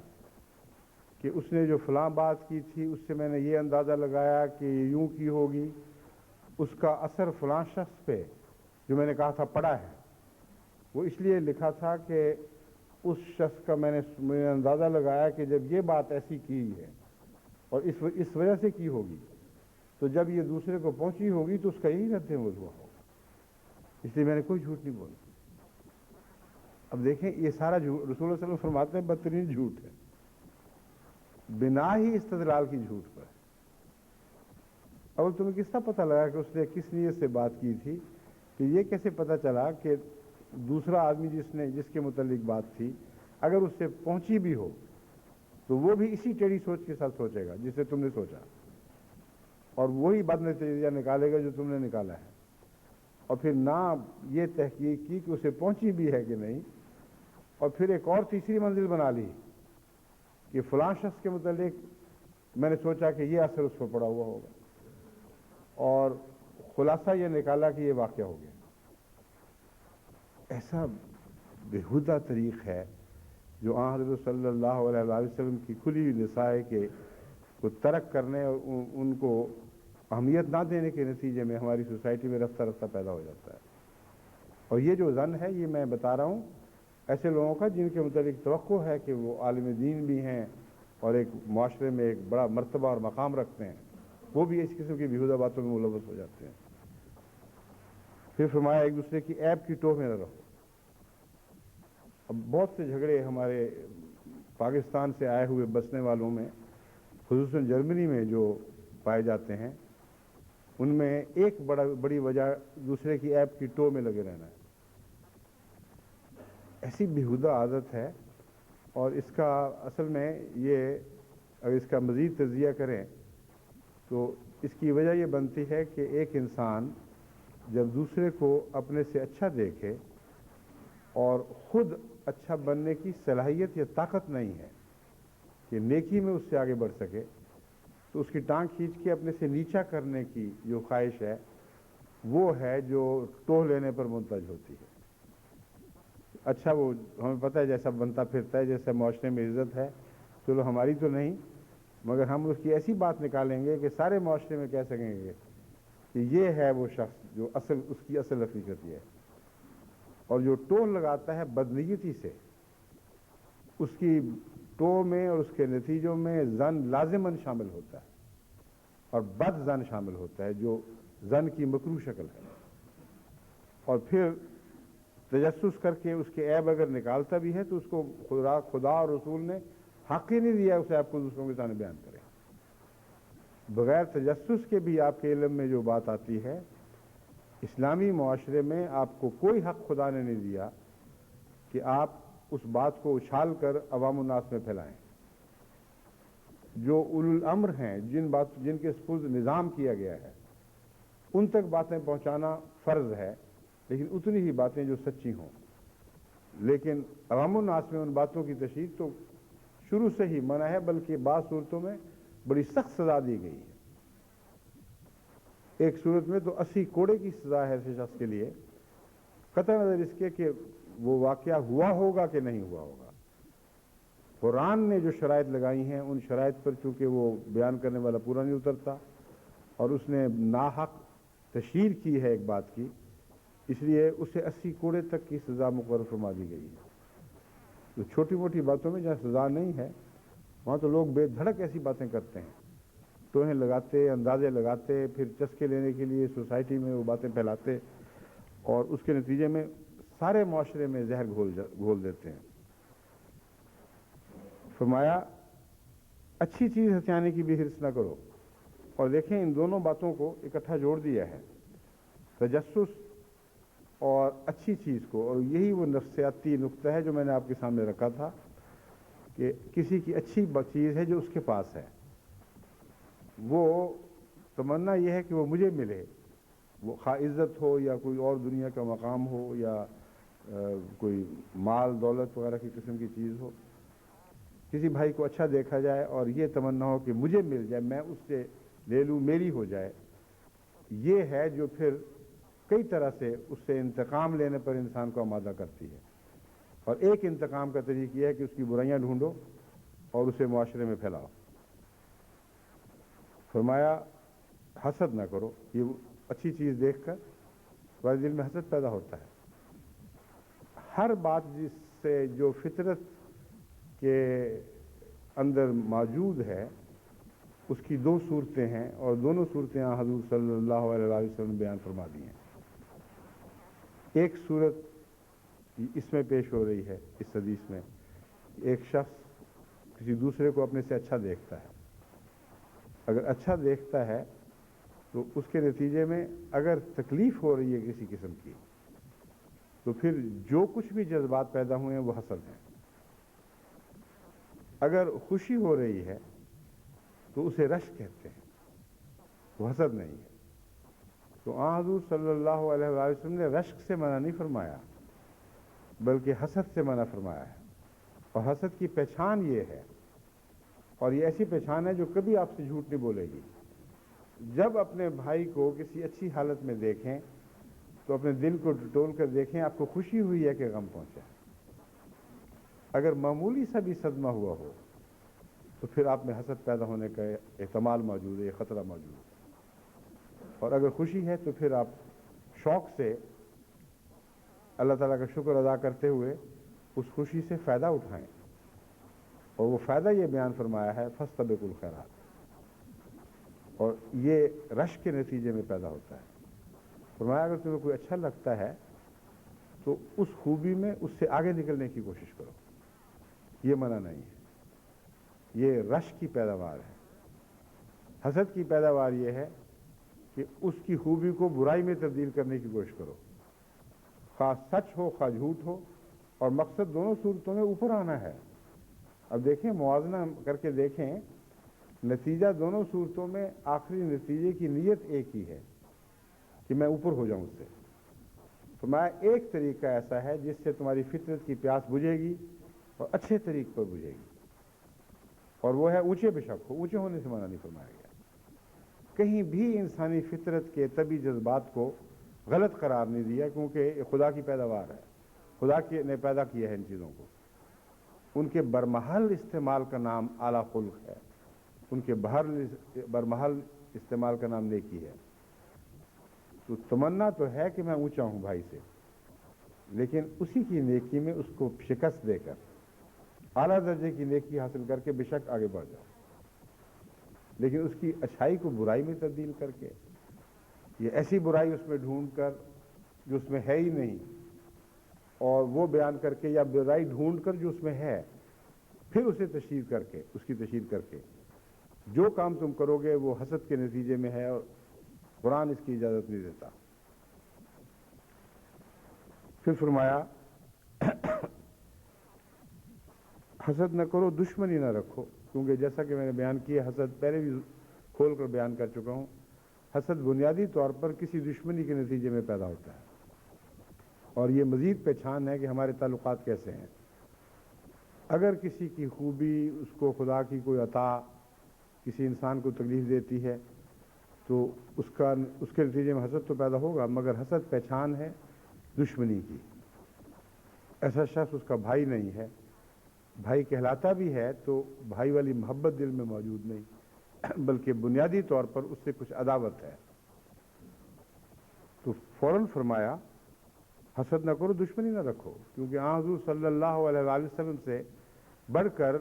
کہ اس نے جو فلاں بات کی تھی اس سے میں نے یہ اندازہ لگایا کہ یوں کی ہوگی، اس کا اثر فلاں شخص پہ جو میں نے کہا تھا پڑا ہے. وہ اس لیے لکھا تھا کہ اس شخص کا میں نے اندازہ لگایا کہ جب یہ بات ایسی کی ہے اور اس وجہ سے کی ہوگی تو جب یہ دوسرے کو پہنچی ہوگی تو اس کا یہی رد عمل ہوا ہوگا، اس لیے میں نے کوئی جھوٹ نہیں بولا۔ اب دیکھیں یہ سارا جھوٹ رسول اللہ صلی اللہ علیہ وسلم فرماتے ہیں بدترین جھوٹ ہے، بنا ہی استدلال کی جھوٹ پر۔ اب تمہیں کس طرح پتہ لگا کہ اس نے کس نیت سے بات کی تھی؟ کہ یہ کیسے پتہ چلا کہ دوسرا آدمی جس کے متعلق بات تھی اگر اس سے پہنچی بھی ہو تو وہ بھی اسی ٹیڑھی سوچ کے ساتھ سوچے گا جسے تم نے سوچا، اور وہی بد نتیجہ نکالے گا جو تم نے نکالا ہے، اور پھر نہ یہ تحقیق کی کہ اسے پہنچی بھی ہے کہ نہیں، اور پھر ایک اور تیسری منزل بنا لی کہ فلاں شخص کے متعلق میں نے سوچا کہ یہ اثر اس پر پڑا ہوا ہوگا، اور خلاصہ یہ نکالا کہ یہ واقعہ ہو گیا۔ ایسا بےہودہ طریق ہے جو آن حضرت صلی اللہ علیہ وسلم کی کھلی ہوئی نصائح کے کو ترک کرنے اور ان کو اہمیت نہ دینے کے نتیجے میں ہماری سوسائٹی میں رفتہ رفتہ پیدا ہو جاتا ہے۔ اور یہ جو ظن ہے یہ میں بتا رہا ہوں ایسے لوگوں کا جن کے متعلق توقع ہے کہ وہ عالم دین بھی ہیں اور ایک معاشرے میں ایک بڑا مرتبہ اور مقام رکھتے ہیں، وہ بھی اس قسم کی بیہودہ باتوں میں ملوث ہو جاتے ہیں۔ پھر فرمایا ایک دوسرے کی عیب کی ٹوہ میں نہ رہو۔ اب بہت سے جھگڑے ہمارے پاکستان سے آئے ہوئے بسنے والوں میں، خصوصاً جرمنی میں جو پائے جاتے ہیں، ان میں ایک بڑی وجہ دوسرے کی عیب کی ٹوہ میں لگے رہنا ہے۔ ایسی بیہودہ عادت ہے، اور اس کا اصل میں یہ اگر اس کا مزید تجزیہ کریں تو اس کی وجہ یہ بنتی ہے کہ ایک انسان جب دوسرے کو اپنے سے اچھا دیکھے اور خود اچھا بننے کی صلاحیت یا طاقت نہیں ہے کہ نیکی میں اس سے آگے بڑھ سکے، تو اس کی ٹانگ کھینچ کے اپنے سے نیچا کرنے کی جو خواہش ہے وہ ہے جو ٹوہ لینے پر منتج ہوتی ہے۔ اچھا وہ ہمیں پتہ ہے جیسا بنتا پھرتا ہے، جیسا معاشرے میں عزت ہے، چلو ہماری تو نہیں مگر ہم اس کی ایسی بات نکالیں گے کہ سارے معاشرے میں کہہ سکیں گے کہ یہ ہے وہ شخص جو اس کی اصل حقیقت یہ ہے۔ اور جو ٹوہ لگاتا ہے بدنیتی سے، اس کی ٹوہ میں اور اس کے نتیجوں میں ظن لازماً شامل ہوتا ہے اور بد ظن شامل ہوتا ہے جو ظن کی مکروہ شکل ہے، اور پھر تجسس کر کے اس کے عیب اگر نکالتا بھی ہے تو اس کو خدا اور رسول نے حق ہی نہیں دیا اس عیب کو دوسروں کے سامنے بیان کرے۔ بغیر تجسس کے بھی آپ کے علم میں جو بات آتی ہے، اسلامی معاشرے میں آپ کو کوئی حق خدا نے نہیں دیا کہ آپ اس بات کو اچھال کر عوام الناس میں پھیلائیں۔ جو اولو الامر ہیں، جن کے سپرد نظام کیا گیا ہے، ان تک باتیں پہنچانا فرض ہے، لیکن اتنی ہی باتیں جو سچی ہوں۔ لیکن عوام الناس میں ان باتوں کی تشہیر تو شروع سے ہی منع ہے، بلکہ بعض صورتوں میں بڑی سخت سزا دی گئی ہے۔ ایک صورت میں تو 80 کوڑے کی سزا ہے ایسے شخص کے لیے، قطع نظر اس کے کہ وہ واقعہ ہوا ہوگا کہ نہیں ہوا ہوگا۔ قرآن نے جو شرائط لگائی ہیں ان شرائط پر چونکہ وہ بیان کرنے والا پورا نہیں اترتا اور اس نے ناحق تشہیر کی ہے ایک بات کی، اس لیے اسے 80 کوڑے تک کی سزا مقرر فرما دی گئی ہے۔ تو چھوٹی موٹی باتوں میں جہاں سزا نہیں ہے وہاں تو لوگ بے دھڑک ایسی باتیں کرتے ہیں، ٹوہیں لگاتے، اندازے لگاتے، پھر چسکے لینے کے لیے سوسائٹی میں وہ باتیں پھیلاتے اور اس کے نتیجے میں سارے معاشرے میں زہر گھول دیتے ہیں۔ فرمایا اچھی چیز ہتھیانے کی بھی حرص نہ کرو، اور دیکھیں ان دونوں باتوں کو اکٹھا جوڑ دیا ہے، تجسس اور اچھی چیز کو، اور یہی وہ نفسیاتی نقطہ ہے جو میں نے آپ کے سامنے رکھا تھا کہ کسی کی اچھی چیز ہے جو اس کے پاس ہے، وہ تمنا یہ ہے کہ وہ مجھے ملے، وہ خواہ عزت ہو یا کوئی اور دنیا کا مقام ہو یا کوئی مال دولت وغیرہ کی قسم کی چیز ہو، کسی بھائی کو اچھا دیکھا جائے اور یہ تمنا ہو کہ مجھے مل جائے، میں اس سے لے لوں، میری ہو جائے، یہ ہے جو پھر کئی طرح سے اس سے انتقام لینے پر انسان کو آمادہ کرتی ہے۔ اور ایک انتقام کا طریقہ یہ ہے کہ اس کی برائیاں ڈھونڈو اور اسے معاشرے میں پھیلاؤ۔ فرمایا حسد نہ کرو، یہ اچھی چیز دیکھ کر تمہارے دل میں حسد پیدا ہوتا ہے۔ ہر بات جس سے جو فطرت کے اندر موجود ہے اس کی دو صورتیں ہیں اور دونوں صورتیں حضور صلی اللہ علیہ وسلم نے بیان فرما دی ہیں۔ ایک صورت اس میں پیش ہو رہی ہے اس حدیث میں، ایک شخص کسی دوسرے کو اپنے سے اچھا دیکھتا ہے، اگر اچھا دیکھتا ہے تو اس کے نتیجے میں اگر تکلیف ہو رہی ہے کسی قسم کی تو پھر جو کچھ بھی جذبات پیدا ہوئے ہیں وہ حسد ہیں۔ اگر خوشی ہو رہی ہے تو اسے رشک کہتے ہیں، وہ حسد نہیں ہے۔ تو حضور صلی اللہ علیہ وسلم نے رشک سے منع نہیں فرمایا بلکہ حسد سے منع فرمایا ہے، اور حسد کی پہچان یہ ہے، اور یہ ایسی پہچان ہے جو کبھی آپ سے جھوٹ نہیں بولے گی۔ جب اپنے بھائی کو کسی اچھی حالت میں دیکھیں تو اپنے دل کو ٹٹول کر دیکھیں آپ کو خوشی ہوئی ہے کہ غم پہنچا ہے۔ اگر معمولی سا بھی صدمہ ہوا ہو تو پھر آپ میں حسد پیدا ہونے کا احتمال موجود ہے، خطرہ موجود ہے، اور اگر خوشی ہے تو پھر آپ شوق سے اللہ تعالیٰ کا شکر ادا کرتے ہوئے اس خوشی سے فائدہ اٹھائیں، اور وہ فائدہ یہ بیان فرمایا ہے فاستبقوا الخیرات، اور یہ رشک کے نتیجے میں پیدا ہوتا ہے۔ فرمایا اگر تمہیں کوئی اچھا لگتا ہے تو اس خوبی میں اس سے آگے نکلنے کی کوشش کرو، یہ منع نہیں ہے، یہ رشک کی پیداوار ہے۔ حسد کی پیداوار یہ ہے کہ اس کی خوبی کو برائی میں تبدیل کرنے کی کوشش کرو، خواہ سچ ہو خواہ جھوٹ ہو، اور مقصد دونوں صورتوں میں اوپر آنا ہے۔ اب دیکھیں، موازنہ کر کے دیکھیں، نتیجہ دونوں صورتوں میں آخری نتیجے کی نیت ایک ہی ہے کہ میں اوپر ہو جاؤں اس سے۔ فرمایا ایک طریقہ ایسا ہے جس سے تمہاری فطرت کی پیاس بجھے گی اور اچھے طریق پر بجھے گی، اور وہ ہے اونچے بے شک ہو، اونچے ہونے سے منع نہیں فرمایا گیا۔ کہیں بھی انسانی فطرت کے طبی جذبات کو غلط قرار نہیں دیا، کیونکہ یہ خدا کی پیداوار ہے، خدا نے پیدا کیا ہے ان چیزوں کو۔ ان کے برمحل استعمال کا نام اعلیٰ خلق ہے، ان کے برمحل استعمال کا نام نیکی ہے۔ تو تمنا تو ہے کہ میں اونچا ہوں بھائی سے، لیکن اسی کی نیکی میں اس کو شکست دے کر اعلیٰ درجے کی نیکی حاصل کر کے بے شک آگے بڑھ جاؤ، لیکن اس کی اچھائی کو برائی میں تبدیل کر کے، یہ ایسی برائی اس میں ڈھونڈ کر جو اس میں ہے ہی نہیں، اور وہ بیان کر کے، یا برائی ڈھونڈ کر جو اس میں ہے پھر اسے تشہیر کر کے، اس کی تشہیر کر کے جو کام تم کرو گے وہ حسد کے نتیجے میں ہے، اور قرآن اس کی اجازت نہیں دیتا۔ پھر فرمایا حسد نہ کرو، دشمنی نہ رکھو، کیونکہ جیسا کہ میں نے بیان کیا، حسد پہلے بھی کھول کر بیان کر چکا ہوں، حسد بنیادی طور پر کسی دشمنی کے نتیجے میں پیدا ہوتا ہے، اور یہ مزید پہچان ہے کہ ہمارے تعلقات کیسے ہیں۔ اگر کسی کی خوبی، اس کو خدا کی کوئی عطا کسی انسان کو تکلیف دیتی ہے تو اس کے نتیجے میں حسد تو پیدا ہوگا، مگر حسد پہچان ہے دشمنی کی۔ ایسا شخص اس کا بھائی نہیں ہے، بھائی کہلاتا بھی ہے تو بھائی والی محبت دل میں موجود نہیں، بلکہ بنیادی طور پر اس سے کچھ عداوت ہے۔ تو فوراً فرمایا حسد نہ کرو، دشمنی نہ رکھو، کیونکہ حضور صلی اللہ علیہ وسلم سے بڑھ کر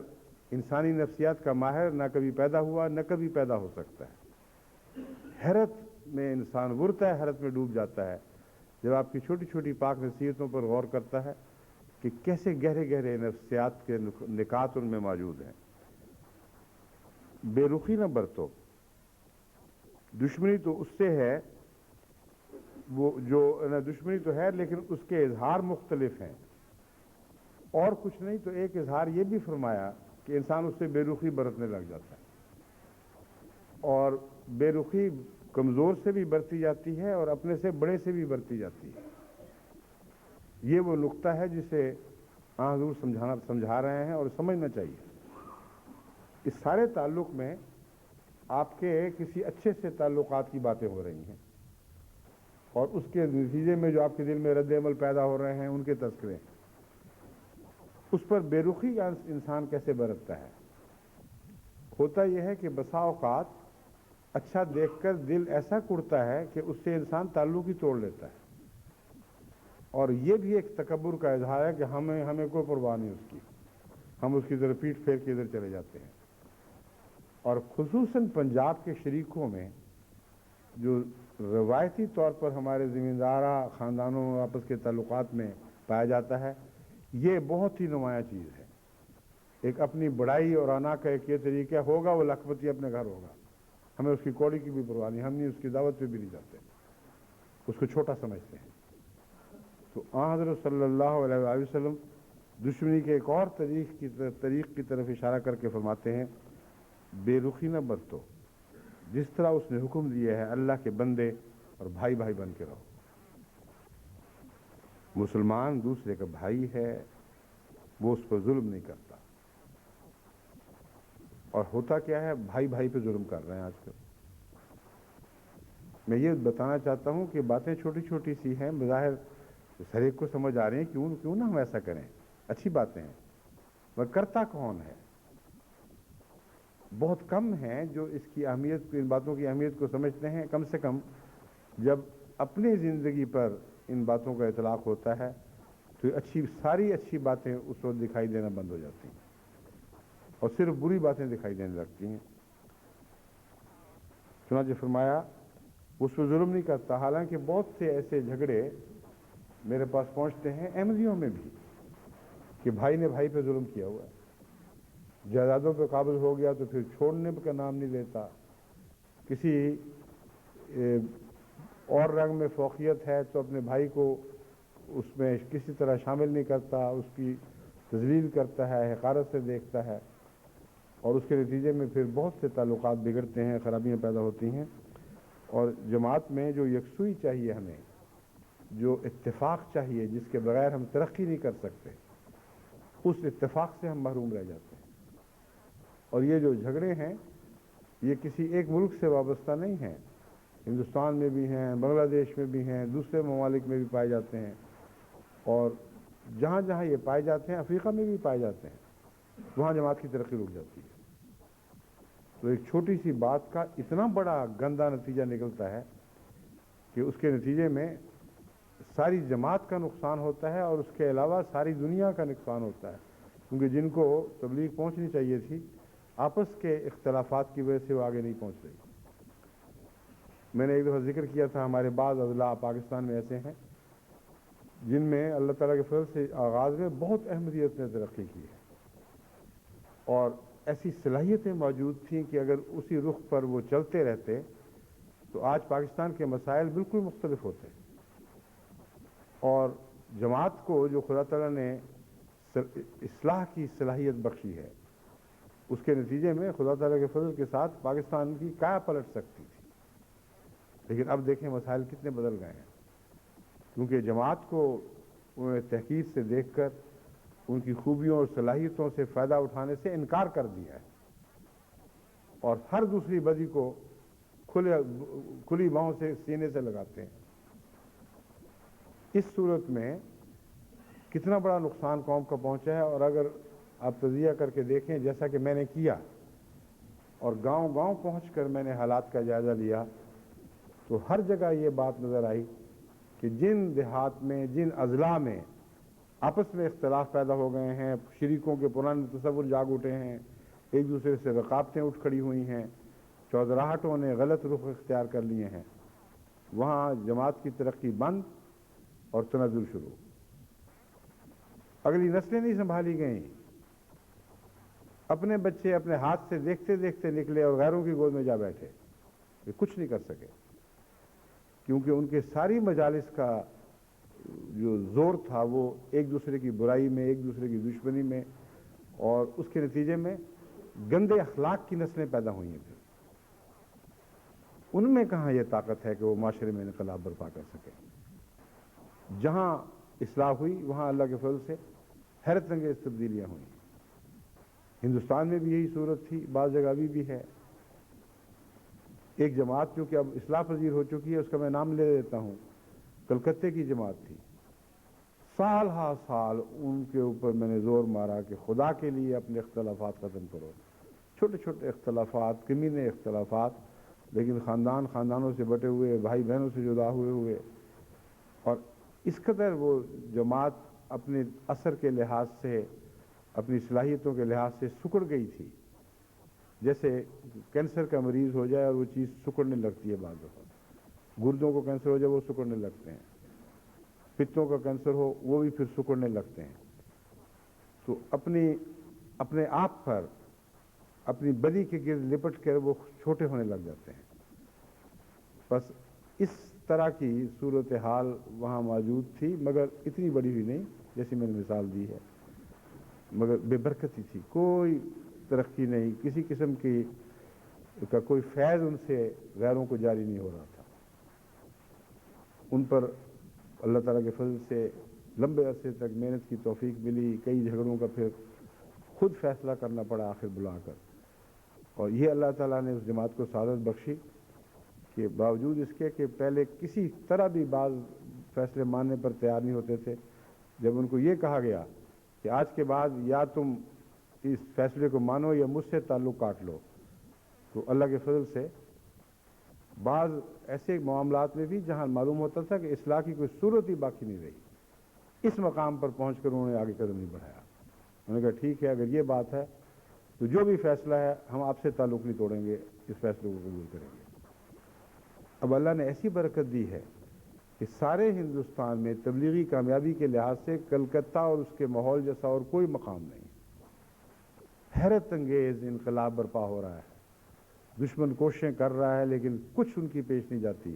انسانی نفسیات کا ماہر نہ کبھی پیدا ہوا نہ کبھی پیدا ہو سکتا ہے۔ حیرت میں انسان ورتا ہے، حیرت میں ڈوب جاتا ہے جب آپ کی چھوٹی چھوٹی پاک نصیحتوں پر غور کرتا ہے کہ کیسے گہرے گہرے نفسیات کے نکات ان میں موجود ہیں۔ بے رخی نہ برتو، دشمنی تو اس سے ہے، وہ جو دشمنی تو ہے لیکن اس کے اظہار مختلف ہیں، اور کچھ نہیں تو ایک اظہار یہ بھی فرمایا کہ انسان اس سے بے رخی برتنے لگ جاتا ہے، اور بے رخی کمزور سے بھی برتی جاتی ہے اور اپنے سے بڑے سے بھی برتی جاتی ہے۔ یہ وہ نقطہ ہے جسے حضور سمجھا رہے ہیں اور سمجھنا چاہیے۔ اس سارے تعلق میں آپ کے کسی اچھے سے تعلقات کی باتیں ہو رہی ہیں، اور اس کے نتیجے میں جو آپ کے دل میں رد عمل پیدا ہو رہے ہیں ان کے تذکرے، اس پر بے رخی انسان کیسے برتتا ہے۔ ہوتا یہ ہے کہ بسا اوقات اچھا دیکھ کر دل ایسا کڑتا ہے کہ اس سے انسان تعلق ہی توڑ لیتا ہے، اور یہ بھی ایک تکبر کا اظہار ہے کہ ہمیں کوئی پرواہ نہیں اس کی، ہم اس کی طرف پیٹھ پھیر کے ادھر چلے جاتے ہیں۔ اور خصوصاً پنجاب کے شریکوں میں جو روایتی طور پر ہمارے زمیندارہ خاندانوں آپس کے تعلقات میں پایا جاتا ہے، یہ بہت ہی نمایاں چیز ہے۔ ایک اپنی بڑائی اور آنا کا ایک یہ طریقہ ہوگا، وہ لکھپتی اپنے گھر ہوگا، ہمیں اس کی کوڑی کی بھی پرواہ نہیں، ہم نہیں اس کی دعوت پہ بھی نہیں جاتے، اس کو چھوٹا سمجھتے ہیں۔ تو حضرت صلی اللہ علیہ وآلہ وسلم دشمنی کے ایک اور طریق کی طرف اشارہ کر کے فرماتے ہیں، بے رخی نہ برتو، جس طرح اس نے حکم دیا ہے اللہ کے بندے اور بھائی بھائی بن کے رہو۔ مسلمان دوسرے کا بھائی ہے، وہ اس پر ظلم نہیں کرتا۔ اور ہوتا کیا ہے، بھائی بھائی پہ ظلم کر رہے ہیں آج کل۔ میں یہ بتانا چاہتا ہوں کہ باتیں چھوٹی چھوٹی سی ہیں، بظاہر ہر ایک کو سمجھ آ رہی ہیں، کیوں نہ ہم ایسا کریں، اچھی باتیں ہیں، مگر کرتا کون ہے؟ بہت کم ہیں جو اس کی اہمیت، ان باتوں کی اہمیت کو سمجھتے ہیں۔ کم سے کم جب اپنی زندگی پر ان باتوں کا اطلاق ہوتا ہے تو ساری اچھی باتیں اس وقت دکھائی دینا بند ہو جاتی ہیں اور صرف بری باتیں دکھائی دینے لگتی ہیں۔ چنانچہ فرمایا اس پہ ظلم نہیں کرتا، حالانکہ بہت سے ایسے جھگڑے میرے پاس پہنچتے ہیں احمدیوں میں بھی کہ بھائی نے بھائی پہ ظلم کیا ہوا ہے، جائیدادوں پہ قابض ہو گیا تو پھر چھوڑنے کا نام نہیں لیتا، کسی اور رنگ میں فوقیت ہے تو اپنے بھائی کو اس میں کسی طرح شامل نہیں کرتا، اس کی تذلیل کرتا ہے، حقارت سے دیکھتا ہے، اور اس کے نتیجے میں پھر بہت سے تعلقات بگڑتے ہیں، خرابیاں پیدا ہوتی ہیں۔ اور جماعت میں جو یکسوئی چاہیے، ہمیں جو اتفاق چاہیے، جس کے بغیر ہم ترقی نہیں کر سکتے، اس اتفاق سے ہم محروم رہ جاتے ہیں۔ اور یہ جو جھگڑے ہیں یہ کسی ایک ملک سے وابستہ نہیں ہیں، ہندوستان میں بھی ہیں، بنگلہ دیش میں بھی ہیں، دوسرے ممالک میں بھی پائے جاتے ہیں، اور جہاں جہاں یہ پائے جاتے ہیں، افریقہ میں بھی پائے جاتے ہیں، وہاں جماعت کی ترقی رک جاتی ہے۔ تو ایک چھوٹی سی بات کا اتنا بڑا گندا نتیجہ نکلتا ہے کہ اس کے نتیجے میں ساری جماعت کا نقصان ہوتا ہے، اور اس کے علاوہ ساری دنیا کا نقصان ہوتا ہے، کیونکہ جن کو تبلیغ پہنچنی چاہیے تھی، آپس کے اختلافات کی وجہ سے وہ آگے نہیں پہنچ رہی۔ میں نے ایک دفعہ ذکر کیا تھا، ہمارے بعض اضلاع پاکستان میں ایسے ہیں جن میں اللہ تعالیٰ کے فضل سے آغاز میں بہت احمدیت نے ترقی کی ہے، اور ایسی صلاحیتیں موجود تھیں کہ اگر اسی رخ پر وہ چلتے رہتے تو آج پاکستان کے مسائل بالکل مختلف ہوتے۔ اور جماعت کو جو خدا تعالیٰ نے اصلاح کی صلاحیت بخشی ہے، اس کے نتیجے میں خدا تعالیٰ کے فضل کے ساتھ پاکستان کی کایا پلٹ سکتی تھی، لیکن اب دیکھیں مسائل کتنے بدل گئے ہیں، کیونکہ جماعت کو انہوں نے تحقیر سے دیکھ کر ان کی خوبیوں اور صلاحیتوں سے فائدہ اٹھانے سے انکار کر دیا ہے، اور ہر دوسری بدی کو کھلی باہوں سے سینے سے لگاتے ہیں۔ اس صورت میں کتنا بڑا نقصان قوم کا پہنچا ہے، اور اگر آپ تجزیہ کر کے دیکھیں جیسا کہ میں نے کیا، اور گاؤں گاؤں پہنچ کر میں نے حالات کا جائزہ لیا، تو ہر جگہ یہ بات نظر آئی کہ جن دیہات میں، جن اضلاع میں آپس میں اختلاف پیدا ہو گئے ہیں، شریکوں کے پرانے تصور جاگ اٹھے ہیں، ایک دوسرے سے رقابتیں اٹھ کھڑی ہوئی ہیں، چودراہٹوں نے غلط رخ اختیار کر لیے ہیں، وہاں جماعت کی ترقی بند اور تنزل شروع۔ اگلی نسلیں نہیں سنبھالی گئیں، اپنے بچے اپنے ہاتھ سے دیکھتے دیکھتے نکلے اور غیروں کی گود میں جا بیٹھے، یہ کچھ نہیں کر سکے، کیونکہ ان کے ساری مجالس کا جو زور تھا وہ ایک دوسرے کی برائی میں، ایک دوسرے کی دشمنی میں، اور اس کے نتیجے میں گندے اخلاق کی نسلیں پیدا ہوئی ہیں۔ پھر ان میں کہاں یہ طاقت ہے کہ وہ معاشرے میں انقلاب برپا کر سکے۔ جہاں اصلاح ہوئی وہاں اللہ کے فضل سے حیرت انگیز تبدیلیاں ہوئیں۔ ہندوستان میں بھی یہی صورت تھی، بعض جگہ بھی ہے۔ ایک جماعت جو کہ اب اصلاح پذیر ہو چکی ہے، اس کا میں نام لے دیتا ہوں، کلکتے کی جماعت تھی، سال ہا سال ان کے اوپر میں نے زور مارا کہ خدا کے لیے اپنے اختلافات ختم کرو، چھوٹے چھوٹے اختلافات، کمینے اختلافات، لیکن خاندانوں سے بٹے ہوئے، بھائی بہنوں سے جدا ہوئے، اور اس قدر وہ جماعت اپنے اثر کے لحاظ سے، اپنی صلاحیتوں کے لحاظ سے سکڑ گئی تھی، جیسے کینسر کا مریض ہو جائے اور وہ چیز سکڑنے لگتی ہے بعض دفعہ، گردوں کو کینسر ہو جائے وہ سکڑنے لگتے ہیں، پتوں کا کینسر ہو وہ بھی پھر سکڑنے لگتے ہیں، تو اپنے آپ پر اپنی بدی کے گرد لپٹ کر وہ چھوٹے ہونے لگ جاتے ہیں۔ بس اس طرح کی صورتحال وہاں موجود تھی، مگر اتنی بڑی بھی نہیں جیسی میں نے مثال دی ہے، مگر بے برکتی تھی، کوئی ترقی نہیں، کسی قسم کا کوئی فیض ان سے غیروں کو جاری نہیں ہو رہا تھا۔ ان پر اللہ تعالیٰ کے فضل سے لمبے عرصے تک محنت کی توفیق ملی، کئی جھگڑوں کا پھر خود فیصلہ کرنا پڑا آخر بلا کر، اور یہ اللہ تعالیٰ نے اس جماعت کو سعادت بخشی کہ باوجود اس کے کہ پہلے کسی طرح بھی بعض فیصلے ماننے پر تیار نہیں ہوتے تھے، جب ان کو یہ کہا گیا کہ آج کے بعد یا تم اس فیصلے کو مانو یا مجھ سے تعلق کاٹ لو، تو اللہ کے فضل سے بعض ایسے معاملات میں بھی جہاں معلوم ہوتا تھا کہ اصلاح کی کوئی صورت ہی باقی نہیں رہی، اس مقام پر پہنچ کر انہوں نے آگے قدم نہیں بڑھایا۔ انہوں نے کہا ٹھیک ہے، اگر یہ بات ہے تو جو بھی فیصلہ ہے ہم آپ سے تعلق نہیں توڑیں گے، اس فیصلے کو قبول کریں گے۔ اب اللہ نے ایسی برکت دی ہے کہ سارے ہندوستان میں تبلیغی کامیابی کے لحاظ سے کلکتہ اور اس کے ماحول جیسا اور کوئی مقام نہیں، حیرت انگیز انقلاب برپا ہو رہا ہے، دشمن کوششیں کر رہا ہے لیکن کچھ ان کی پیش نہیں جاتی،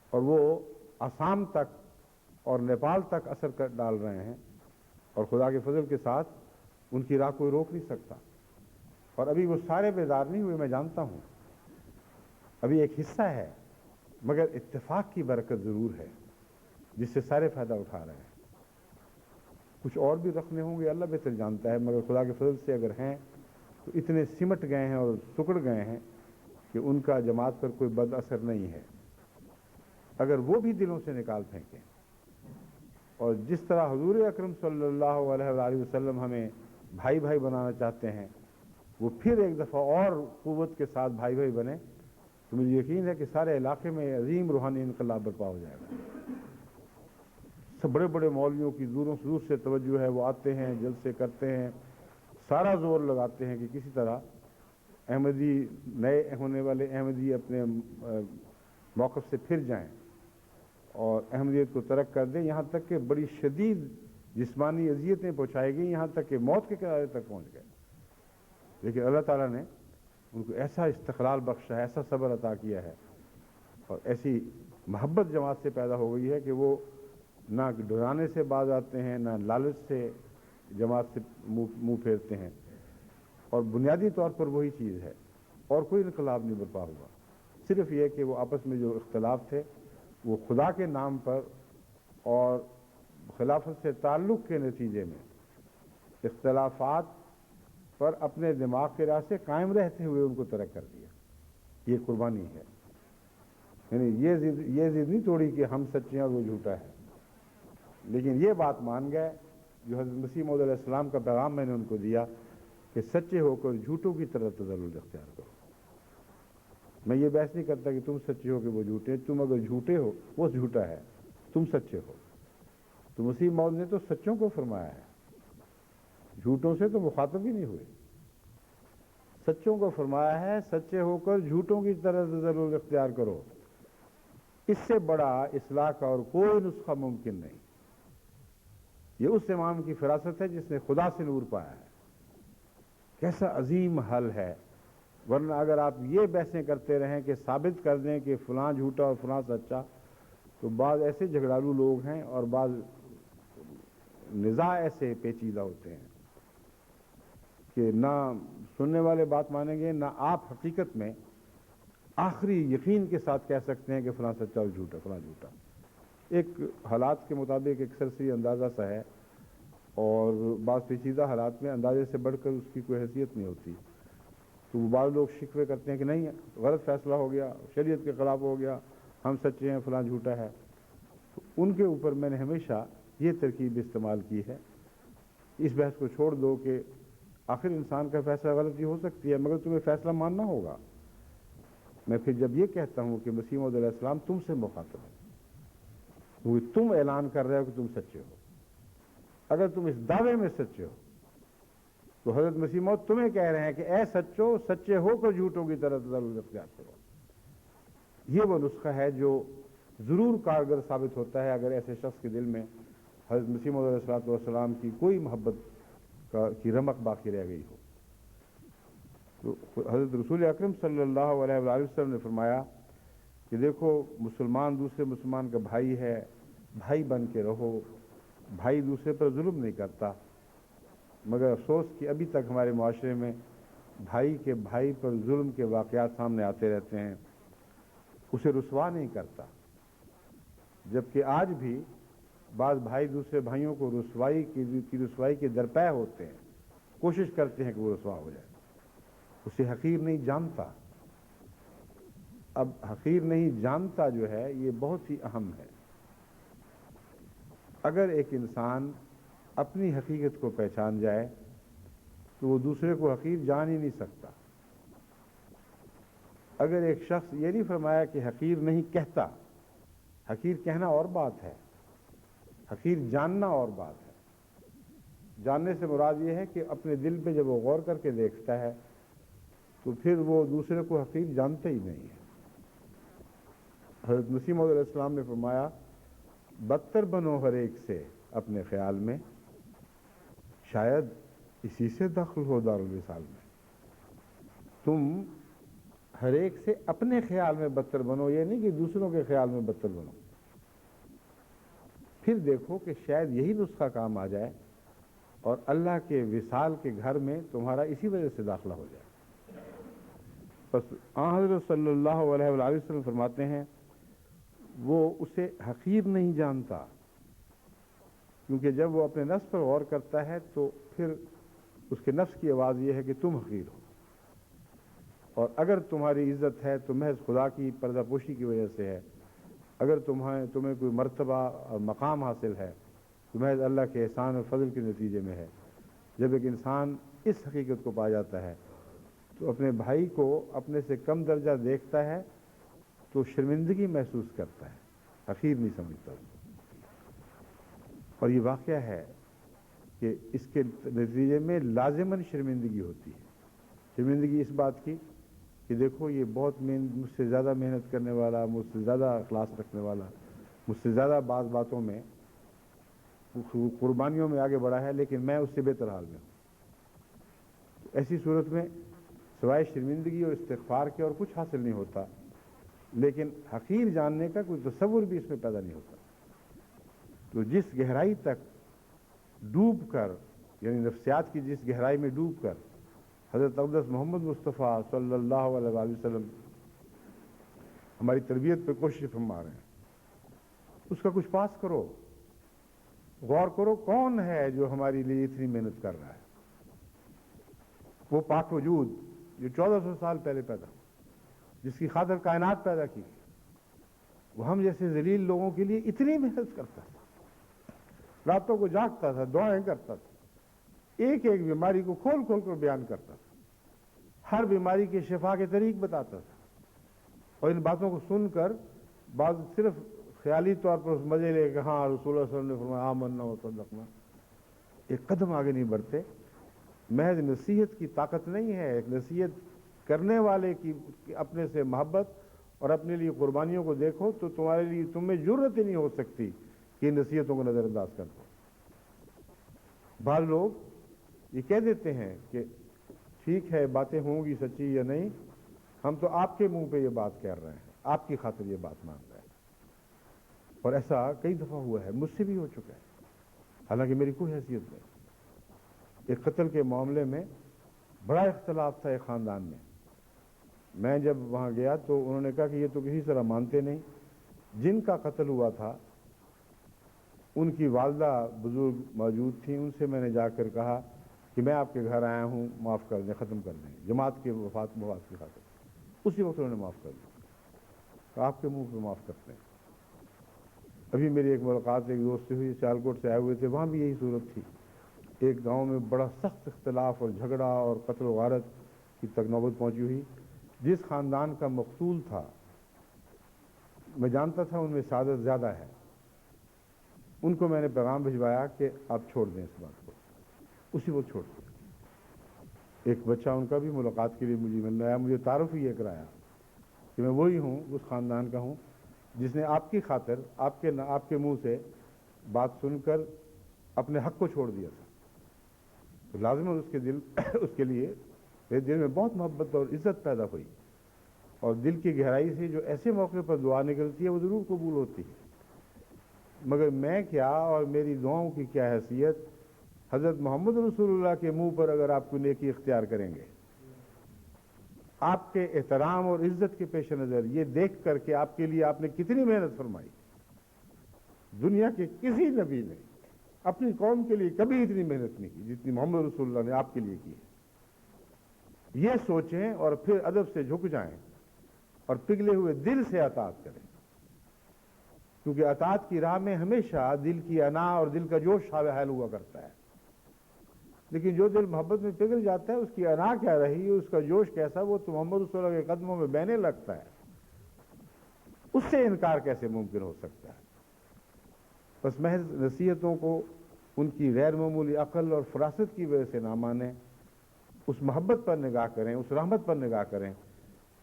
اور وہ آسام تک اور نیپال تک اثر ڈال رہے ہیں، اور خدا کے فضل کے ساتھ ان کی راہ کوئی روک نہیں سکتا۔ اور ابھی وہ سارے بیدار نہیں ہوئے، میں جانتا ہوں، ابھی ایک حصہ ہے، مگر اتفاق کی برکت ضرور ہے جس سے سارے فائدہ اٹھا رہے ہیں۔ کچھ اور بھی رکھنے ہوں گے، اللہ بہتر جانتا ہے، مگر خدا کے فضل سے اگر ہیں تو اتنے سمٹ گئے ہیں اور سکڑ گئے ہیں کہ ان کا جماعت پر کوئی بد اثر نہیں ہے۔ اگر وہ بھی دلوں سے نکال پھینکیں، اور جس طرح حضور اکرم صلی اللہ علیہ وآلہ وسلم ہمیں بھائی بھائی بنانا چاہتے ہیں، وہ پھر ایک دفعہ اور قوت کے ساتھ بھائی بھائی بنے، تو مجھے یقین ہے کہ سارے علاقے میں عظیم روحانی انقلاب برپا ہو جائے گا۔ سب بڑے بڑے مولویوں کی دوروں دور سے توجہ ہے، وہ آتے ہیں، جلسے کرتے ہیں، سارا زور لگاتے ہیں کہ کسی طرح احمدی، نئے ہونے والے احمدی اپنے موقف سے پھر جائیں اور احمدیت کو ترک کر دیں، یہاں تک کہ بڑی شدید جسمانی اذیتیں پہنچائی گئیں، یہاں تک کہ موت کے کنارے تک پہنچ گئے، لیکن اللہ تعالیٰ نے ان کو ایسا استقلال بخشا ہے، ایسا صبر عطا کیا ہے، اور ایسی محبت جماعت سے پیدا ہو گئی ہے کہ وہ نہ ڈرانے سے باز آتے ہیں، نہ لالچ سے جماعت سے منہ پھیرتے ہیں، اور بنیادی طور پر وہی چیز ہے، اور کوئی انقلاب نہیں برپا ہوا، صرف یہ کہ وہ آپس میں جو اختلاف تھے وہ خدا کے نام پر اور خلافت سے تعلق کے نتیجے میں اختلافات پر اپنے دماغ کے راستے قائم رہتے ہوئے ان کو ترک کر دیا۔ یہ قربانی ہے، یعنی یہ ضد نہیں توڑی کہ ہم سچے ہیں اور وہ جھوٹا ہے، لیکن یہ بات مان گئے جو حضرت مسیح موعود علیہ السلام کا پیغام میں نے ان کو دیا کہ سچے ہو کر جھوٹوں کی طرف تزلل اختیار کرو۔ میں یہ بحث نہیں کرتا کہ تم سچے ہو کہ وہ جھوٹے، تم اگر جھوٹے ہو وہ جھوٹا ہے، تم سچے ہو۔ تو مسیح موعود نے تو سچوں کو فرمایا ہے، جھوٹوں سے تو مخاطب ہی نہیں ہوئے، سچوں کو فرمایا ہے سچے ہو کر جھوٹوں کی طرح تزلل اختیار کرو۔ اس سے بڑا اصلاح کا اور کوئی نسخہ ممکن نہیں۔ یہ اس امام کی فراست ہے جس نے خدا سے نور پایا ہے، کیسا عظیم حل ہے۔ ورنہ اگر آپ یہ بحثیں کرتے رہیں کہ ثابت کر دیں کہ فلاں جھوٹا اور فلاں سچا، تو بعض ایسے جھگڑالو لوگ ہیں اور بعض نزاع ایسے پیچیدہ ہوتے ہیں کہ نہ سننے والے بات مانیں گے، نہ آپ حقیقت میں آخری یقین کے ساتھ کہہ سکتے ہیں کہ فلاں سچا اور جھوٹا، فلاں جھوٹا۔ ایک حالات کے مطابق ایک سرسری اندازہ سا ہے، اور بعض پیچیدہ حالات میں اندازے سے بڑھ کر اس کی کوئی حیثیت نہیں ہوتی، تو بعض لوگ شکوے کرتے ہیں کہ نہیں غلط فیصلہ ہو گیا، شریعت کے خلاف ہو گیا، ہم سچے ہیں، فلاں جھوٹا ہے۔ تو ان کے اوپر میں نے ہمیشہ یہ ترکیب استعمال کی ہے، اس بحث کو چھوڑ دو کہ آخر انسان کا فیصلہ غلطی ہو سکتی ہے، مگر تمہیں فیصلہ ماننا ہوگا۔ میں پھر جب یہ کہتا ہوں کہ مسیح موعود علیہ السلام تم سے مخاطب ہے، وہ تم اعلان کر رہے ہو کہ تم سچے ہو، اگر تم اس دعوے میں سچے ہو تو حضرت مسیح موعود تمہیں کہہ رہے ہیں کہ اے سچو، سچے ہو کر جھوٹوں کی طرف ضرور اختیار کرو۔ یہ وہ نسخہ ہے جو ضرور کارگر ثابت ہوتا ہے اگر ایسے شخص کے دل میں حضرت مسیح موعود علیہ السلام کی کوئی محبت کی رمق باقی رہ گئی ہو۔ تو حضرت رسول اکرم صلی اللہ علیہ وآلہ وسلم نے فرمایا کہ دیکھو، مسلمان دوسرے مسلمان کا بھائی ہے، بھائی بن کے رہو، بھائی دوسرے پر ظلم نہیں کرتا، مگر افسوس کہ ابھی تک ہمارے معاشرے میں بھائی کے بھائی پر ظلم کے واقعات سامنے آتے رہتے ہیں، اسے رسوا نہیں کرتا، جبکہ آج بھی بعض بھائی دوسرے بھائیوں کو رسوائی کے درپے ہوتے ہیں، کوشش کرتے ہیں کہ وہ رسوا ہو جائے، اسے حقیر نہیں جانتا۔ اب حقیر نہیں جانتا جو ہے یہ بہت ہی اہم ہے۔ اگر ایک انسان اپنی حقیقت کو پہچان جائے تو وہ دوسرے کو حقیر جان ہی نہیں سکتا۔ اگر ایک شخص یہ نہیں فرمایا کہ حقیر نہیں کہتا، حقیر کہنا اور بات ہے، حقیر جاننا اور بات ہے۔ جاننے سے مراد یہ ہے کہ اپنے دل پہ جب وہ غور کر کے دیکھتا ہے تو پھر وہ دوسرے کو حقیر جانتا ہی نہیں ہے۔ حضرت مسیح موعود علیہ السلام نے فرمایا بدتر بنو ہر ایک سے اپنے خیال میں، شاید اسی سے دخل ہو دارالوصال میں۔ تم ہر ایک سے اپنے خیال میں بدتر بنو، یہ نہیں کہ دوسروں کے خیال میں بدتر بنو۔ پھر دیکھو کہ شاید یہی نسخہ کام آ جائے اور اللہ کے وصال کے گھر میں تمہارا اسی وجہ سے داخلہ ہو جائے۔ بس حضرت صلی اللہ علیہ وآلہ وسلم فرماتے ہیں وہ اسے حقیر نہیں جانتا، کیونکہ جب وہ اپنے نفس پر غور کرتا ہے تو پھر اس کے نفس کی آواز یہ ہے کہ تم حقیر ہو، اور اگر تمہاری عزت ہے تو محض خدا کی پردہ پوشی کی وجہ سے ہے، اگر تمہیں کوئی مرتبہ اور مقام حاصل ہے تو محض اللہ کے احسان اور فضل کے نتیجے میں ہے۔ جب ایک انسان اس حقیقت کو پا جاتا ہے تو اپنے بھائی کو اپنے سے کم درجہ دیکھتا ہے تو شرمندگی محسوس کرتا ہے، حقیر نہیں سمجھتا۔ اور یہ واقعہ ہے کہ اس کے نتیجے میں لازماً شرمندگی ہوتی ہے۔ شرمندگی اس بات کی کہ دیکھو یہ بہت مجھ سے زیادہ محنت کرنے والا، مجھ سے زیادہ اخلاص رکھنے والا، مجھ سے زیادہ بعض باتوں میں قربانیوں میں آگے بڑھا ہے، لیکن میں اس سے بہتر حال میں ہوں۔ ایسی صورت میں سوائے شرمندگی اور استغفار کے اور کچھ حاصل نہیں ہوتا، لیکن حقیر جاننے کا کوئی تصور بھی اس میں پیدا نہیں ہوتا۔ تو جس گہرائی تک ڈوب کر، یعنی نفسیات کی جس گہرائی میں ڈوب کر حضرت اقدس محمد مصطفیٰ صلی اللہ علیہ وآلہ وسلم ہماری تربیت پہ کوشش فرما رہے ہیں، اس کا کچھ پاس کرو، غور کرو کون ہے جو ہمارے لیے اتنی محنت کر رہا ہے۔ وہ پاک وجود جو 1400 سال پہلے پیدا ہوا، جس کی خاطر کائنات پیدا کی، وہ ہم جیسے ذلیل لوگوں کے لیے اتنی محنت کرتا تھا، راتوں کو جاگتا تھا، دعائیں کرتا تھا، ایک ایک بیماری کو کھول کھول کر بیان کرتا تھا، ہر بیماری کے شفا کے طریق بتاتا تھا، اور ان باتوں کو سن کر بعض صرف خیالی طور پر اس مزے لے کہ ہاں رسول اللہ صلی اللہ علیہ وسلم نے فرمایا آمنا و صدقنا، ایک قدم آگے نہیں بڑھتے۔ محض نصیحت کی طاقت نہیں ہے، ایک نصیحت کرنے والے کی اپنے سے محبت اور اپنے لیے قربانیوں کو دیکھو تو تمہارے لیے تمہیں جرت ہی نہیں ہو سکتی کہ ان نصیحتوں کو نظر انداز کر دو۔ بعض لوگ یہ کہہ دیتے ہیں کہ ٹھیک ہے باتیں ہوں گی سچی یا نہیں، ہم تو آپ کے منہ پہ یہ بات کہہ رہے ہیں، آپ کی خاطر یہ بات مان رہے ہیں، اور ایسا کئی دفعہ ہوا ہے، مجھ سے بھی ہو چکا ہے، حالانکہ میری کوئی حیثیت نہیں۔ ایک قتل کے معاملے میں بڑا اختلاف تھا ایک خاندان میں جب وہاں گیا تو انہوں نے کہا کہ یہ تو کسی طرح مانتے نہیں، جن کا قتل ہوا تھا ان کی والدہ بزرگ موجود تھیں، ان سے میں نے جا کر کہا کہ میں آپ کے گھر آیا ہوں، معاف کر دیں، ختم کر دیں جماعت کے وفات کی خاطر۔ اسی وقت انہوں نے معاف کر دیا، آپ کے منہ پہ معاف کرتے ہیں۔ ابھی میری ایک ملاقات ایک دوست سے ہوئی، سیالکوٹ سے آئے ہوئے تھے، وہاں بھی یہی صورت تھی، ایک گاؤں میں بڑا سخت اختلاف اور جھگڑا اور قتل و غارت کی تک نوبت پہنچی ہوئی۔ جس خاندان کا مقتول تھا میں جانتا تھا ان میں سعادت زیادہ ہے، ان کو میں نے پیغام بھجوایا کہ آپ چھوڑ دیں اس بات کو، اسی وقت چھوڑ دیں۔ ایک بچہ ان کا بھی ملاقات کے لیے مجھے مل رہا ہے، مجھے تعارف ہی یہ کرایا کہ میں وہی ہوں، اس خاندان کا ہوں جس نے آپ کی خاطر آپ کے منہ سے بات سن کر اپنے حق کو چھوڑ دیا تھا۔ تو لازم اس کے لیے میرے دل میں بہت محبت اور عزت پیدا ہوئی، اور دل کی گہرائی سے جو ایسے موقع پر دعا نکلتی ہے وہ ضرور قبول ہوتی ہے۔ مگر میں کیا اور میری دعاؤں کی کیا حیثیت حضرت محمد رسول اللہ کے منہ پر اگر آپ کو نیکی اختیار کریں گے، آپ کے احترام اور عزت کے پیش نظر یہ دیکھ کر کہ آپ کے لیے آپ نے کتنی محنت فرمائی۔ دنیا کے کسی نبی نے اپنی قوم کے لیے کبھی اتنی محنت نہیں کی جتنی محمد رسول اللہ نے آپ کے لیے کی ہے۔ یہ سوچیں اور پھر ادب سے جھک جائیں اور پگھلے ہوئے دل سے اطاعت کریں، کیونکہ اطاعت کی راہ میں ہمیشہ دل کی انا اور دل کا جوش حائل ہوا کرتا ہے، لیکن جو دل محبت میں پگھل جاتا ہے اس کی انا کیا رہی، اس کا جوش کیسا، وہ تو محمد رسول اللہ کے قدموں میں بہنے لگتا ہے۔ اس سے انکار کیسے ممکن ہو سکتا ہے؟ بس محض نصیحتوں کو ان کی غیر معمولی عقل اور فراست کی وجہ سے نہ مانیں، اس محبت پر نگاہ کریں، اس رحمت پر نگاہ کریں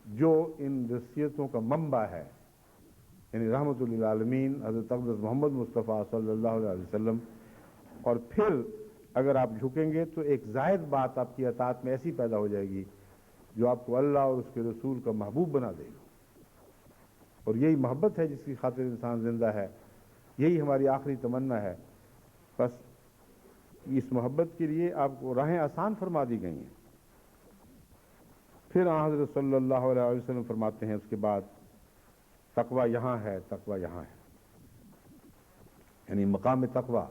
جو ان نصیحتوں کا منبع ہے، یعنی رحمت للعالمین حضرت اقدس محمد مصطفیٰ صلی اللہ علیہ وسلم۔ اور پھر اگر آپ جھکیں گے تو ایک زائد بات آپ کی اطاعت میں ایسی پیدا ہو جائے گی جو آپ کو اللہ اور اس کے رسول کا محبوب بنا دے گا، اور یہی محبت ہے جس کی خاطر انسان زندہ ہے، یہی ہماری آخری تمنا ہے۔ بس اس محبت کے لیے آپ کو راہیں آسان فرما دی گئی ہیں۔ پھر حضرت صلی اللہ علیہ وسلم فرماتے ہیں اس کے بعد تقوی یہاں ہے، تقوی یہاں ہے، یعنی مقام تقوی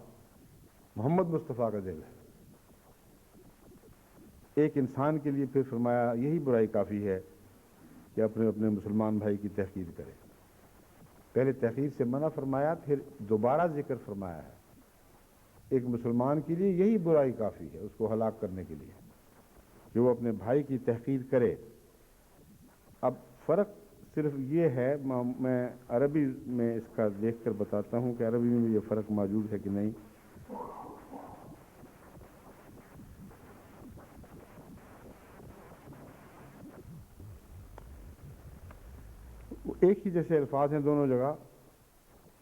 محمد مصطفیٰ کا دل ہے۔ ایک انسان کے لیے پھر فرمایا یہی برائی کافی ہے کہ اپنے مسلمان بھائی کی تحقیر کرے۔ پہلے تحقیر سے منع فرمایا، پھر دوبارہ ذکر فرمایا ہے۔ ایک مسلمان کے لیے یہی برائی کافی ہے اس کو ہلاک کرنے کے لیے کہ وہ اپنے بھائی کی تحقیر کرے۔ اب فرق صرف یہ ہے، میں عربی میں اس کا دیکھ کر بتاتا ہوں کہ عربی میں یہ فرق موجود ہے کہ نہیں۔ ایک ہی جیسے الفاظ ہیں دونوں جگہ،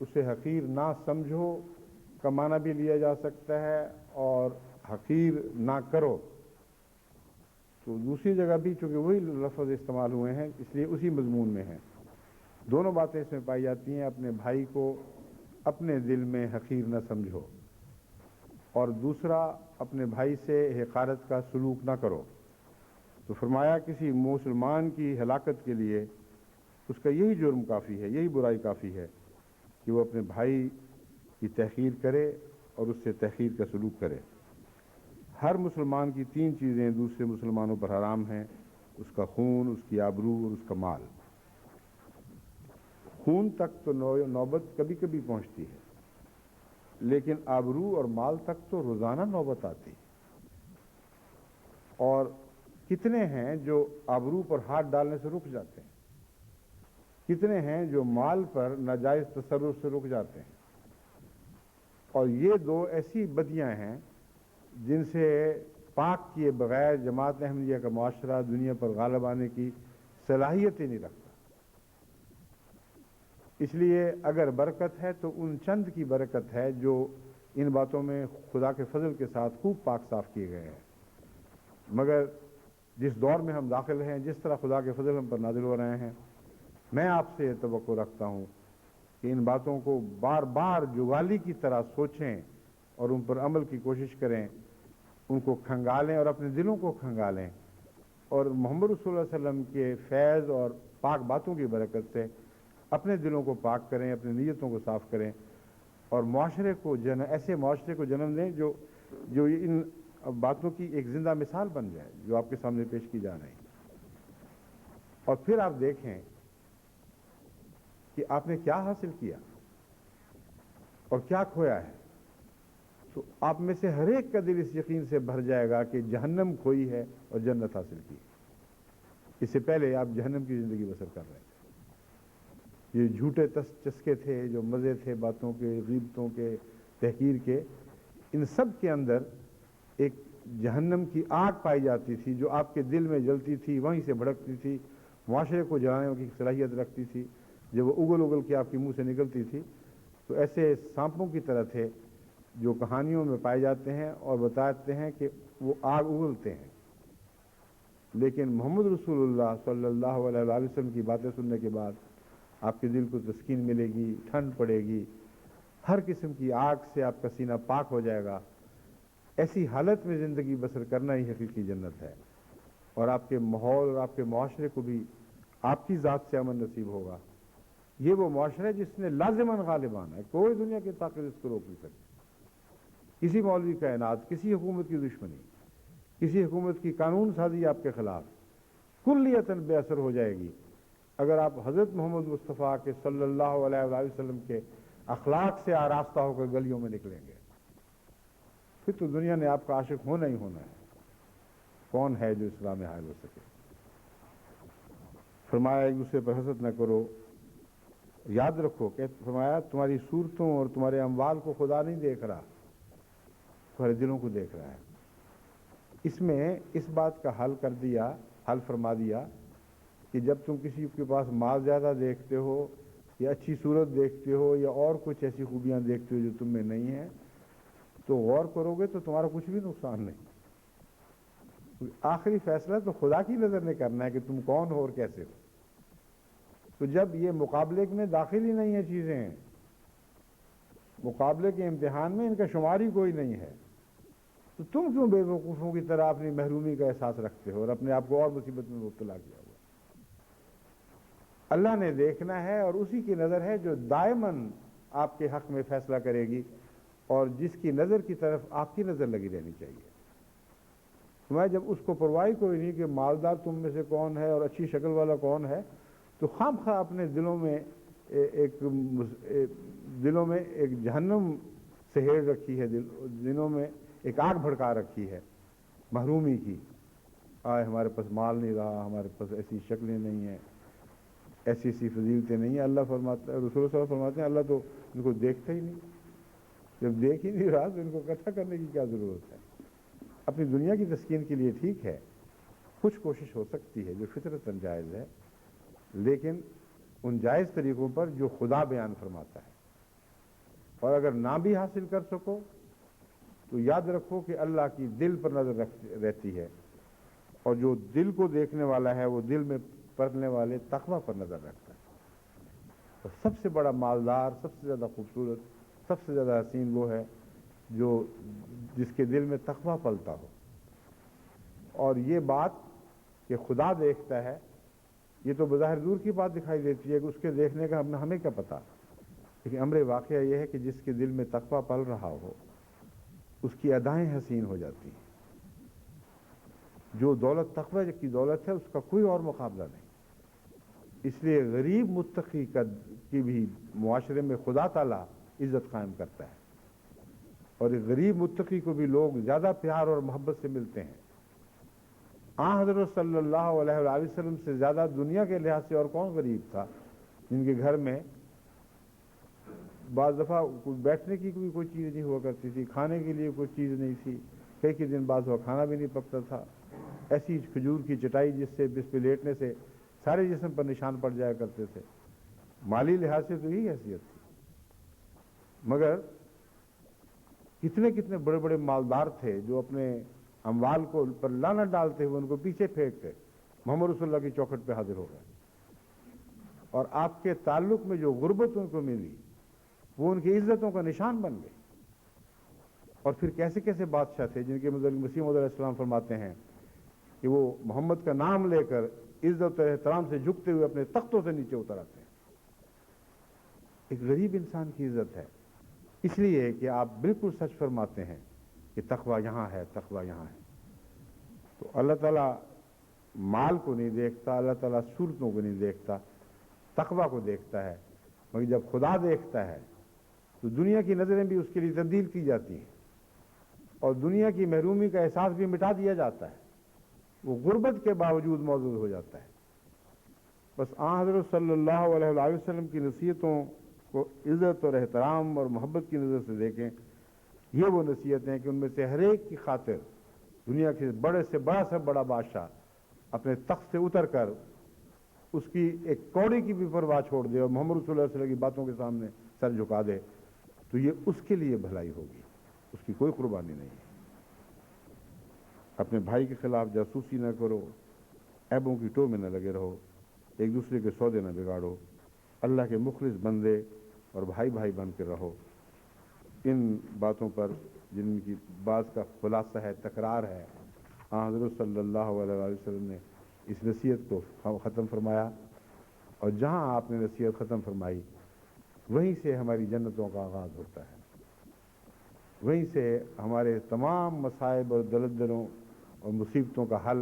اسے حقیر نہ سمجھو کا معنی بھی لیا جا سکتا ہے، اور حقیر نہ کرو تو دوسری جگہ بھی، چونکہ وہی لفظ استعمال ہوئے ہیں اس لیے اسی مضمون میں ہیں۔ دونوں باتیں اس میں پائی جاتی ہیں، اپنے بھائی کو اپنے دل میں حقیر نہ سمجھو، اور دوسرا اپنے بھائی سے حقارت کا سلوک نہ کرو۔ تو فرمایا کسی مسلمان کی ہلاکت کے لیے اس کا یہی جرم کافی ہے، یہی برائی کافی ہے کہ وہ اپنے بھائی کی تحقیر کرے اور اس سے تحقیر کا سلوک کرے۔ ہر مسلمان کی تین چیزیں دوسرے مسلمانوں پر حرام ہیں، اس کا خون، اس کی آبرو اور اس کا مال۔ خون تک تو نوبت کبھی کبھی پہنچتی ہے، لیکن آبرو اور مال تک تو روزانہ نوبت آتی ہے۔ اور کتنے ہیں جو آبرو پر ہاتھ ڈالنے سے رک جاتے ہیں، کتنے ہیں جو مال پر ناجائز تصرف سے رک جاتے ہیں۔ اور یہ دو ایسی بدیاں ہیں جن سے پاک کیے بغیر جماعت احمدیہ کا معاشرہ دنیا پر غالب آنے کی صلاحیت ہی نہیں رکھتا۔ اس لیے اگر برکت ہے تو ان چند کی برکت ہے جو ان باتوں میں خدا کے فضل کے ساتھ خوب پاک صاف کیے گئے ہیں، مگر جس دور میں ہم داخل ہیں، جس طرح خدا کے فضل ہم پر نازل ہو رہے ہیں، میں آپ سے یہ توقع رکھتا ہوں کہ ان باتوں کو بار بار جوالی کی طرح سوچیں اور ان پر عمل کی کوشش کریں، ان کو کھنگالیں اور اپنے دلوں کو کھنگالیں، اور محمد رسول اللہ علیہ وسلم کے فیض اور پاک باتوں کی برکت سے اپنے دلوں کو پاک کریں، اپنی نیتوں کو صاف کریں، اور معاشرے کو ایسے معاشرے کو جنم دیں جو ان باتوں کی ایک زندہ مثال بن جائے جو آپ کے سامنے پیش کی جا رہی۔ اور پھر آپ دیکھیں کہ آپ نے کیا حاصل کیا اور کیا کھویا ہے، تو آپ میں سے ہر ایک کا دل اس یقین سے بھر جائے گا کہ جہنم کھوئی ہے اور جنت حاصل کی۔ اس سے پہلے آپ جہنم کی زندگی بسر کر رہے تھے۔ یہ جھوٹے چسکے تھے، جو مزے تھے باتوں کے، غیبتوں کے، تحقیر کے، ان سب کے اندر ایک جہنم کی آگ پائی جاتی تھی جو آپ کے دل میں جلتی تھی، وہیں سے بھڑکتی تھی، معاشرے کو جلانے کی صلاحیت رکھتی تھی، جب وہ اگل اگل کے آپ کے منہ سے نکلتی تھی، تو ایسے سانپوں کی طرح تھے جو کہانیوں میں پائے جاتے ہیں اور بتاتے ہیں کہ وہ آگ اگلتے ہیں۔ لیکن محمد رسول اللہ صلی اللہ علیہ وآلہ وسلم کی باتیں سننے کے بعد آپ کے دل کو تسکین ملے گی، ٹھنڈ پڑے گی، ہر قسم کی آگ سے آپ کا سینہ پاک ہو جائے گا۔ ایسی حالت میں زندگی بسر کرنا ہی حقیقی جنت ہے، اور آپ کے ماحول اور آپ کے معاشرے کو بھی آپ کی ذات سے امن نصیب ہوگا۔ یہ وہ معاشرہ ہے جس نے لازماً غالبان ہے، کوئی دنیا کی طاقت اس کو روک نہیں سکتی۔ کسی مولوی کا اعنات، کسی حکومت کی دشمنی، کسی حکومت کی قانون سازی آپ کے خلاف کلیتاً بے اثر ہو جائے گی اگر آپ حضرت محمد مصطفیٰ کے صلی اللہ علیہ وآلہ وسلم کے اخلاق سے آراستہ ہو کر گلیوں میں نکلیں گے۔ پھر تو دنیا نے آپ کا عاشق ہونا ہی ہونا ہے۔ کون ہے جو اسلام میں حائل ہو سکے؟ فرمایا ایک دوسرے پر حسد نہ کرو، یاد رکھو کہ فرمایا تمہاری صورتوں اور تمہارے اموال کو خدا نہیں دیکھ رہا، تمہارے دلوں کو دیکھ رہا ہے۔ اس میں اس بات کا حل فرما دیا کہ جب تم کسی کے پاس مال زیادہ دیکھتے ہو یا اچھی صورت دیکھتے ہو یا اور کچھ ایسی خوبیاں دیکھتے ہو جو تم میں نہیں ہیں، تو غور کرو گے تو تمہارا کچھ بھی نقصان نہیں۔ آخری فیصلہ تو خدا کی نظر نے کرنا ہے کہ تم کون ہو اور کیسے ہو۔ تو جب یہ مقابلے میں داخل ہی نہیں ہے چیزیں، مقابلے کے امتحان میں ان کا شمار ہی کوئی نہیں ہے، تو تم کیوں بے وقوفوں کی طرح اپنی محرومی کا احساس رکھتے ہو اور اپنے آپ کو اور مصیبت میں مبتلا کیا ہوا؟ اللہ نے دیکھنا ہے، اور اسی کی نظر ہے جو دائماً آپ کے حق میں فیصلہ کرے گی، اور جس کی نظر کی طرف آپ کی نظر لگی رہنی چاہیے۔ میں جب اس کو پرواہ کوئی نہیں کہ مالدار تم میں سے کون ہے اور اچھی شکل والا کون ہے، تو خام خواہ اپنے دلوں میں ایک جہنم سہیڑ رکھی ہے، دلوں میں ایک آگ بھڑکا رکھی ہے محرومی کی۔ آئے ہمارے پاس مال نہیں رہا، ہمارے پاس ایسی شکلیں نہیں ہیں، ایسی فضیلتیں نہیں ہیں۔ اللہ فرماتا ہے، رسول صلی اللہ علیہ وسلم فرماتے ہیں اللہ تو ان کو دیکھتا ہی نہیں۔ جب دیکھ ہی نہیں رہا تو ان کو اکٹھا کرنے کی کیا ضرورت ہے؟ اپنی دنیا کی تسکین کے لیے ٹھیک ہے، کچھ کوشش ہو سکتی ہے جو فطرتاً جائز ہے، لیکن ان جائز طریقوں پر جو خدا بیان فرماتا ہے۔ اور اگر نہ بھی حاصل کر سکو تو یاد رکھو کہ اللہ کی دل پر نظر رہتی ہے، اور جو دل کو دیکھنے والا ہے وہ دل میں پڑھنے والے تقویٰ پر نظر رکھتا ہے۔ تو سب سے بڑا مالدار، سب سے زیادہ خوبصورت، سب سے زیادہ حسین وہ ہے جس کے دل میں تقویٰ پلتا ہو۔ اور یہ بات کہ خدا دیکھتا ہے، یہ تو بظاہر دور کی بات دکھائی دیتی ہے کہ اس کے دیکھنے کا ہمیں کیا پتا، لیکن امر واقعہ یہ ہے کہ جس کے دل میں تقویٰ پل رہا ہو اس کی ادائیں حسین ہو جاتی ہیں۔ جو دولت تقویٰ کی دولت ہے اس کا کوئی اور مقابلہ نہیں۔ اس لیے غریب متقی کی بھی معاشرے میں خدا تعالیٰ عزت قائم کرتا ہے، اور اس غریب متقی کو بھی لوگ زیادہ پیار اور محبت سے ملتے ہیں۔ حضرت صلی اللہ علیہ وآلہ وسلم سے زیادہ دنیا کے لحاظ سے اور کون غریب تھا جن کے گھر میں بعض دفعہ بیٹھنے کی کوئی چیز نہیں ہوا کرتی تھی، کھانے کے لیے کوئی چیز نہیں تھی، کئی دن بعد وہ کھانا بھی نہیں پکتا تھا، ایسی کھجور کی چٹائی جس پہ لیٹنے سے سارے جسم پر نشان پڑ جایا کرتے تھے۔ مالی لحاظ سے تو یہی حیثیت تھی، مگر کتنے بڑے بڑے مالدار تھے جو اپنے اموال کو پر لعنت ڈالتے ہوئے ان کو پیچھے پھینک کے محمد رسول اللہ کی چوکھٹ پہ حاضر ہو گئے، اور آپ کے تعلق میں جو غربت ان کو ملی وہ ان کی عزتوں کا نشان بن گئی۔ اور پھر کیسے بادشاہ تھے جن کے مسیح علیہ السلام فرماتے ہیں کہ وہ محمد کا نام لے کر عزت و احترام سے جھکتے ہوئے اپنے تختوں سے نیچے اتر آتے ہیں۔ ایک غریب انسان کی عزت ہے، اس لیے کہ آپ بالکل سچ فرماتے ہیں کہ تقویٰ یہاں ہے، تقویٰ یہاں ہے۔ تو اللہ تعالیٰ مال کو نہیں دیکھتا، اللہ تعالیٰ صورتوں کو نہیں دیکھتا، تقویٰ کو دیکھتا ہے۔ مگر جب خدا دیکھتا ہے تو دنیا کی نظریں بھی اس کے لیے تبدیل کی جاتی ہیں، اور دنیا کی محرومی کا احساس بھی مٹا دیا جاتا ہے، وہ غربت کے باوجود موجود ہو جاتا ہے۔ بس حضرت صلی اللہ علیہ وآلہ وسلم کی نصیحتوں کو عزت اور احترام اور محبت کی نظر سے دیکھیں۔ یہ وہ نصیحتیں ہیں کہ ان میں سے ہر ایک کی خاطر دنیا کے بڑے سے بڑا بادشاہ اپنے تخت سے اتر کر اس کی ایک کوڑی کی بھی پرواہ چھوڑ دے اور محمد رسول اللہ صلی اللہ علیہ وسلم کی باتوں کے سامنے سر جھکا دے تو یہ اس کے لیے بھلائی ہوگی، اس کی کوئی قربانی نہیں ہے۔ اپنے بھائی کے خلاف جاسوسی نہ کرو، عیبوں کی ٹو میں نہ لگے رہو، ایک دوسرے کے سودے نہ بگاڑو، اللہ کے مخلص بندے اور بھائی بن کے رہو۔ ان باتوں پر جن کی بعض کا خلاصہ ہے، تکرار ہے، حضرت صلی اللہ علیہ وآلہ وسلم نے اس نصیحت کو ختم فرمایا، اور جہاں آپ نے نصیحت ختم فرمائی وہیں سے ہماری جنتوں کا آغاز ہوتا ہے، وہیں سے ہمارے تمام مصائب اور دلدلوں اور مصیبتوں کا حل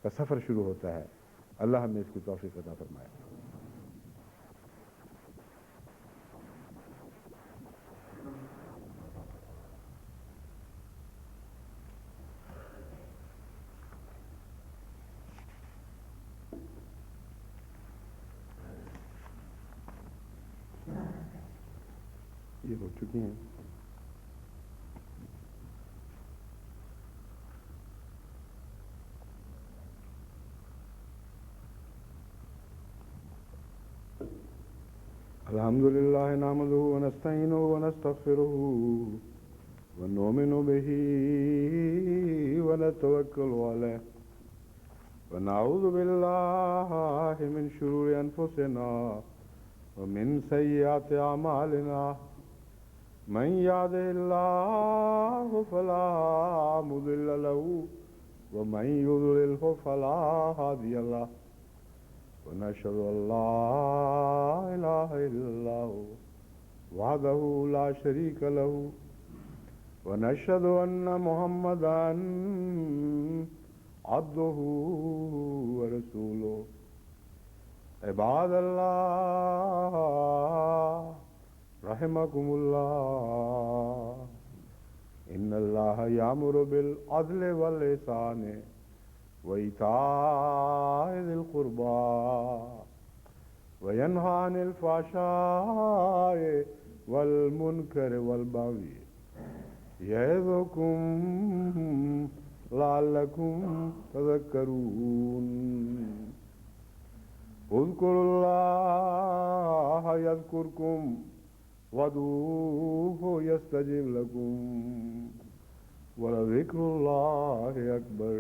کا سفر شروع ہوتا ہے۔ اللہ ہمیں اس کی توفیق عطا فرمائے۔ یہ ہو چکی ہیں۔ الحمد للہ نحمدہ ونستعینہ ونستغفرہ ونؤمن بہ ونتوکل علیہ ونعوذ باللہ من شرور انفسنا ومن سیئات اعمالنا من یهدہ اللہ فلا مضل له ومن یضللہ فلا ہادی له ونشهد أن لا إله إلا الله وحده لا شريك له ونشهد أن محمدا عبده ورسوله عباد الله رحمكم الله إن الله يأمر بالعدل والإحسان وإيتاء ذي القربى وينهى عن الفحشاء والمنكر والبغي يعظكم لعلكم تذكرون اذكروا الله يذكركم وادعوه يستجب لكم ولذكر الله أكبر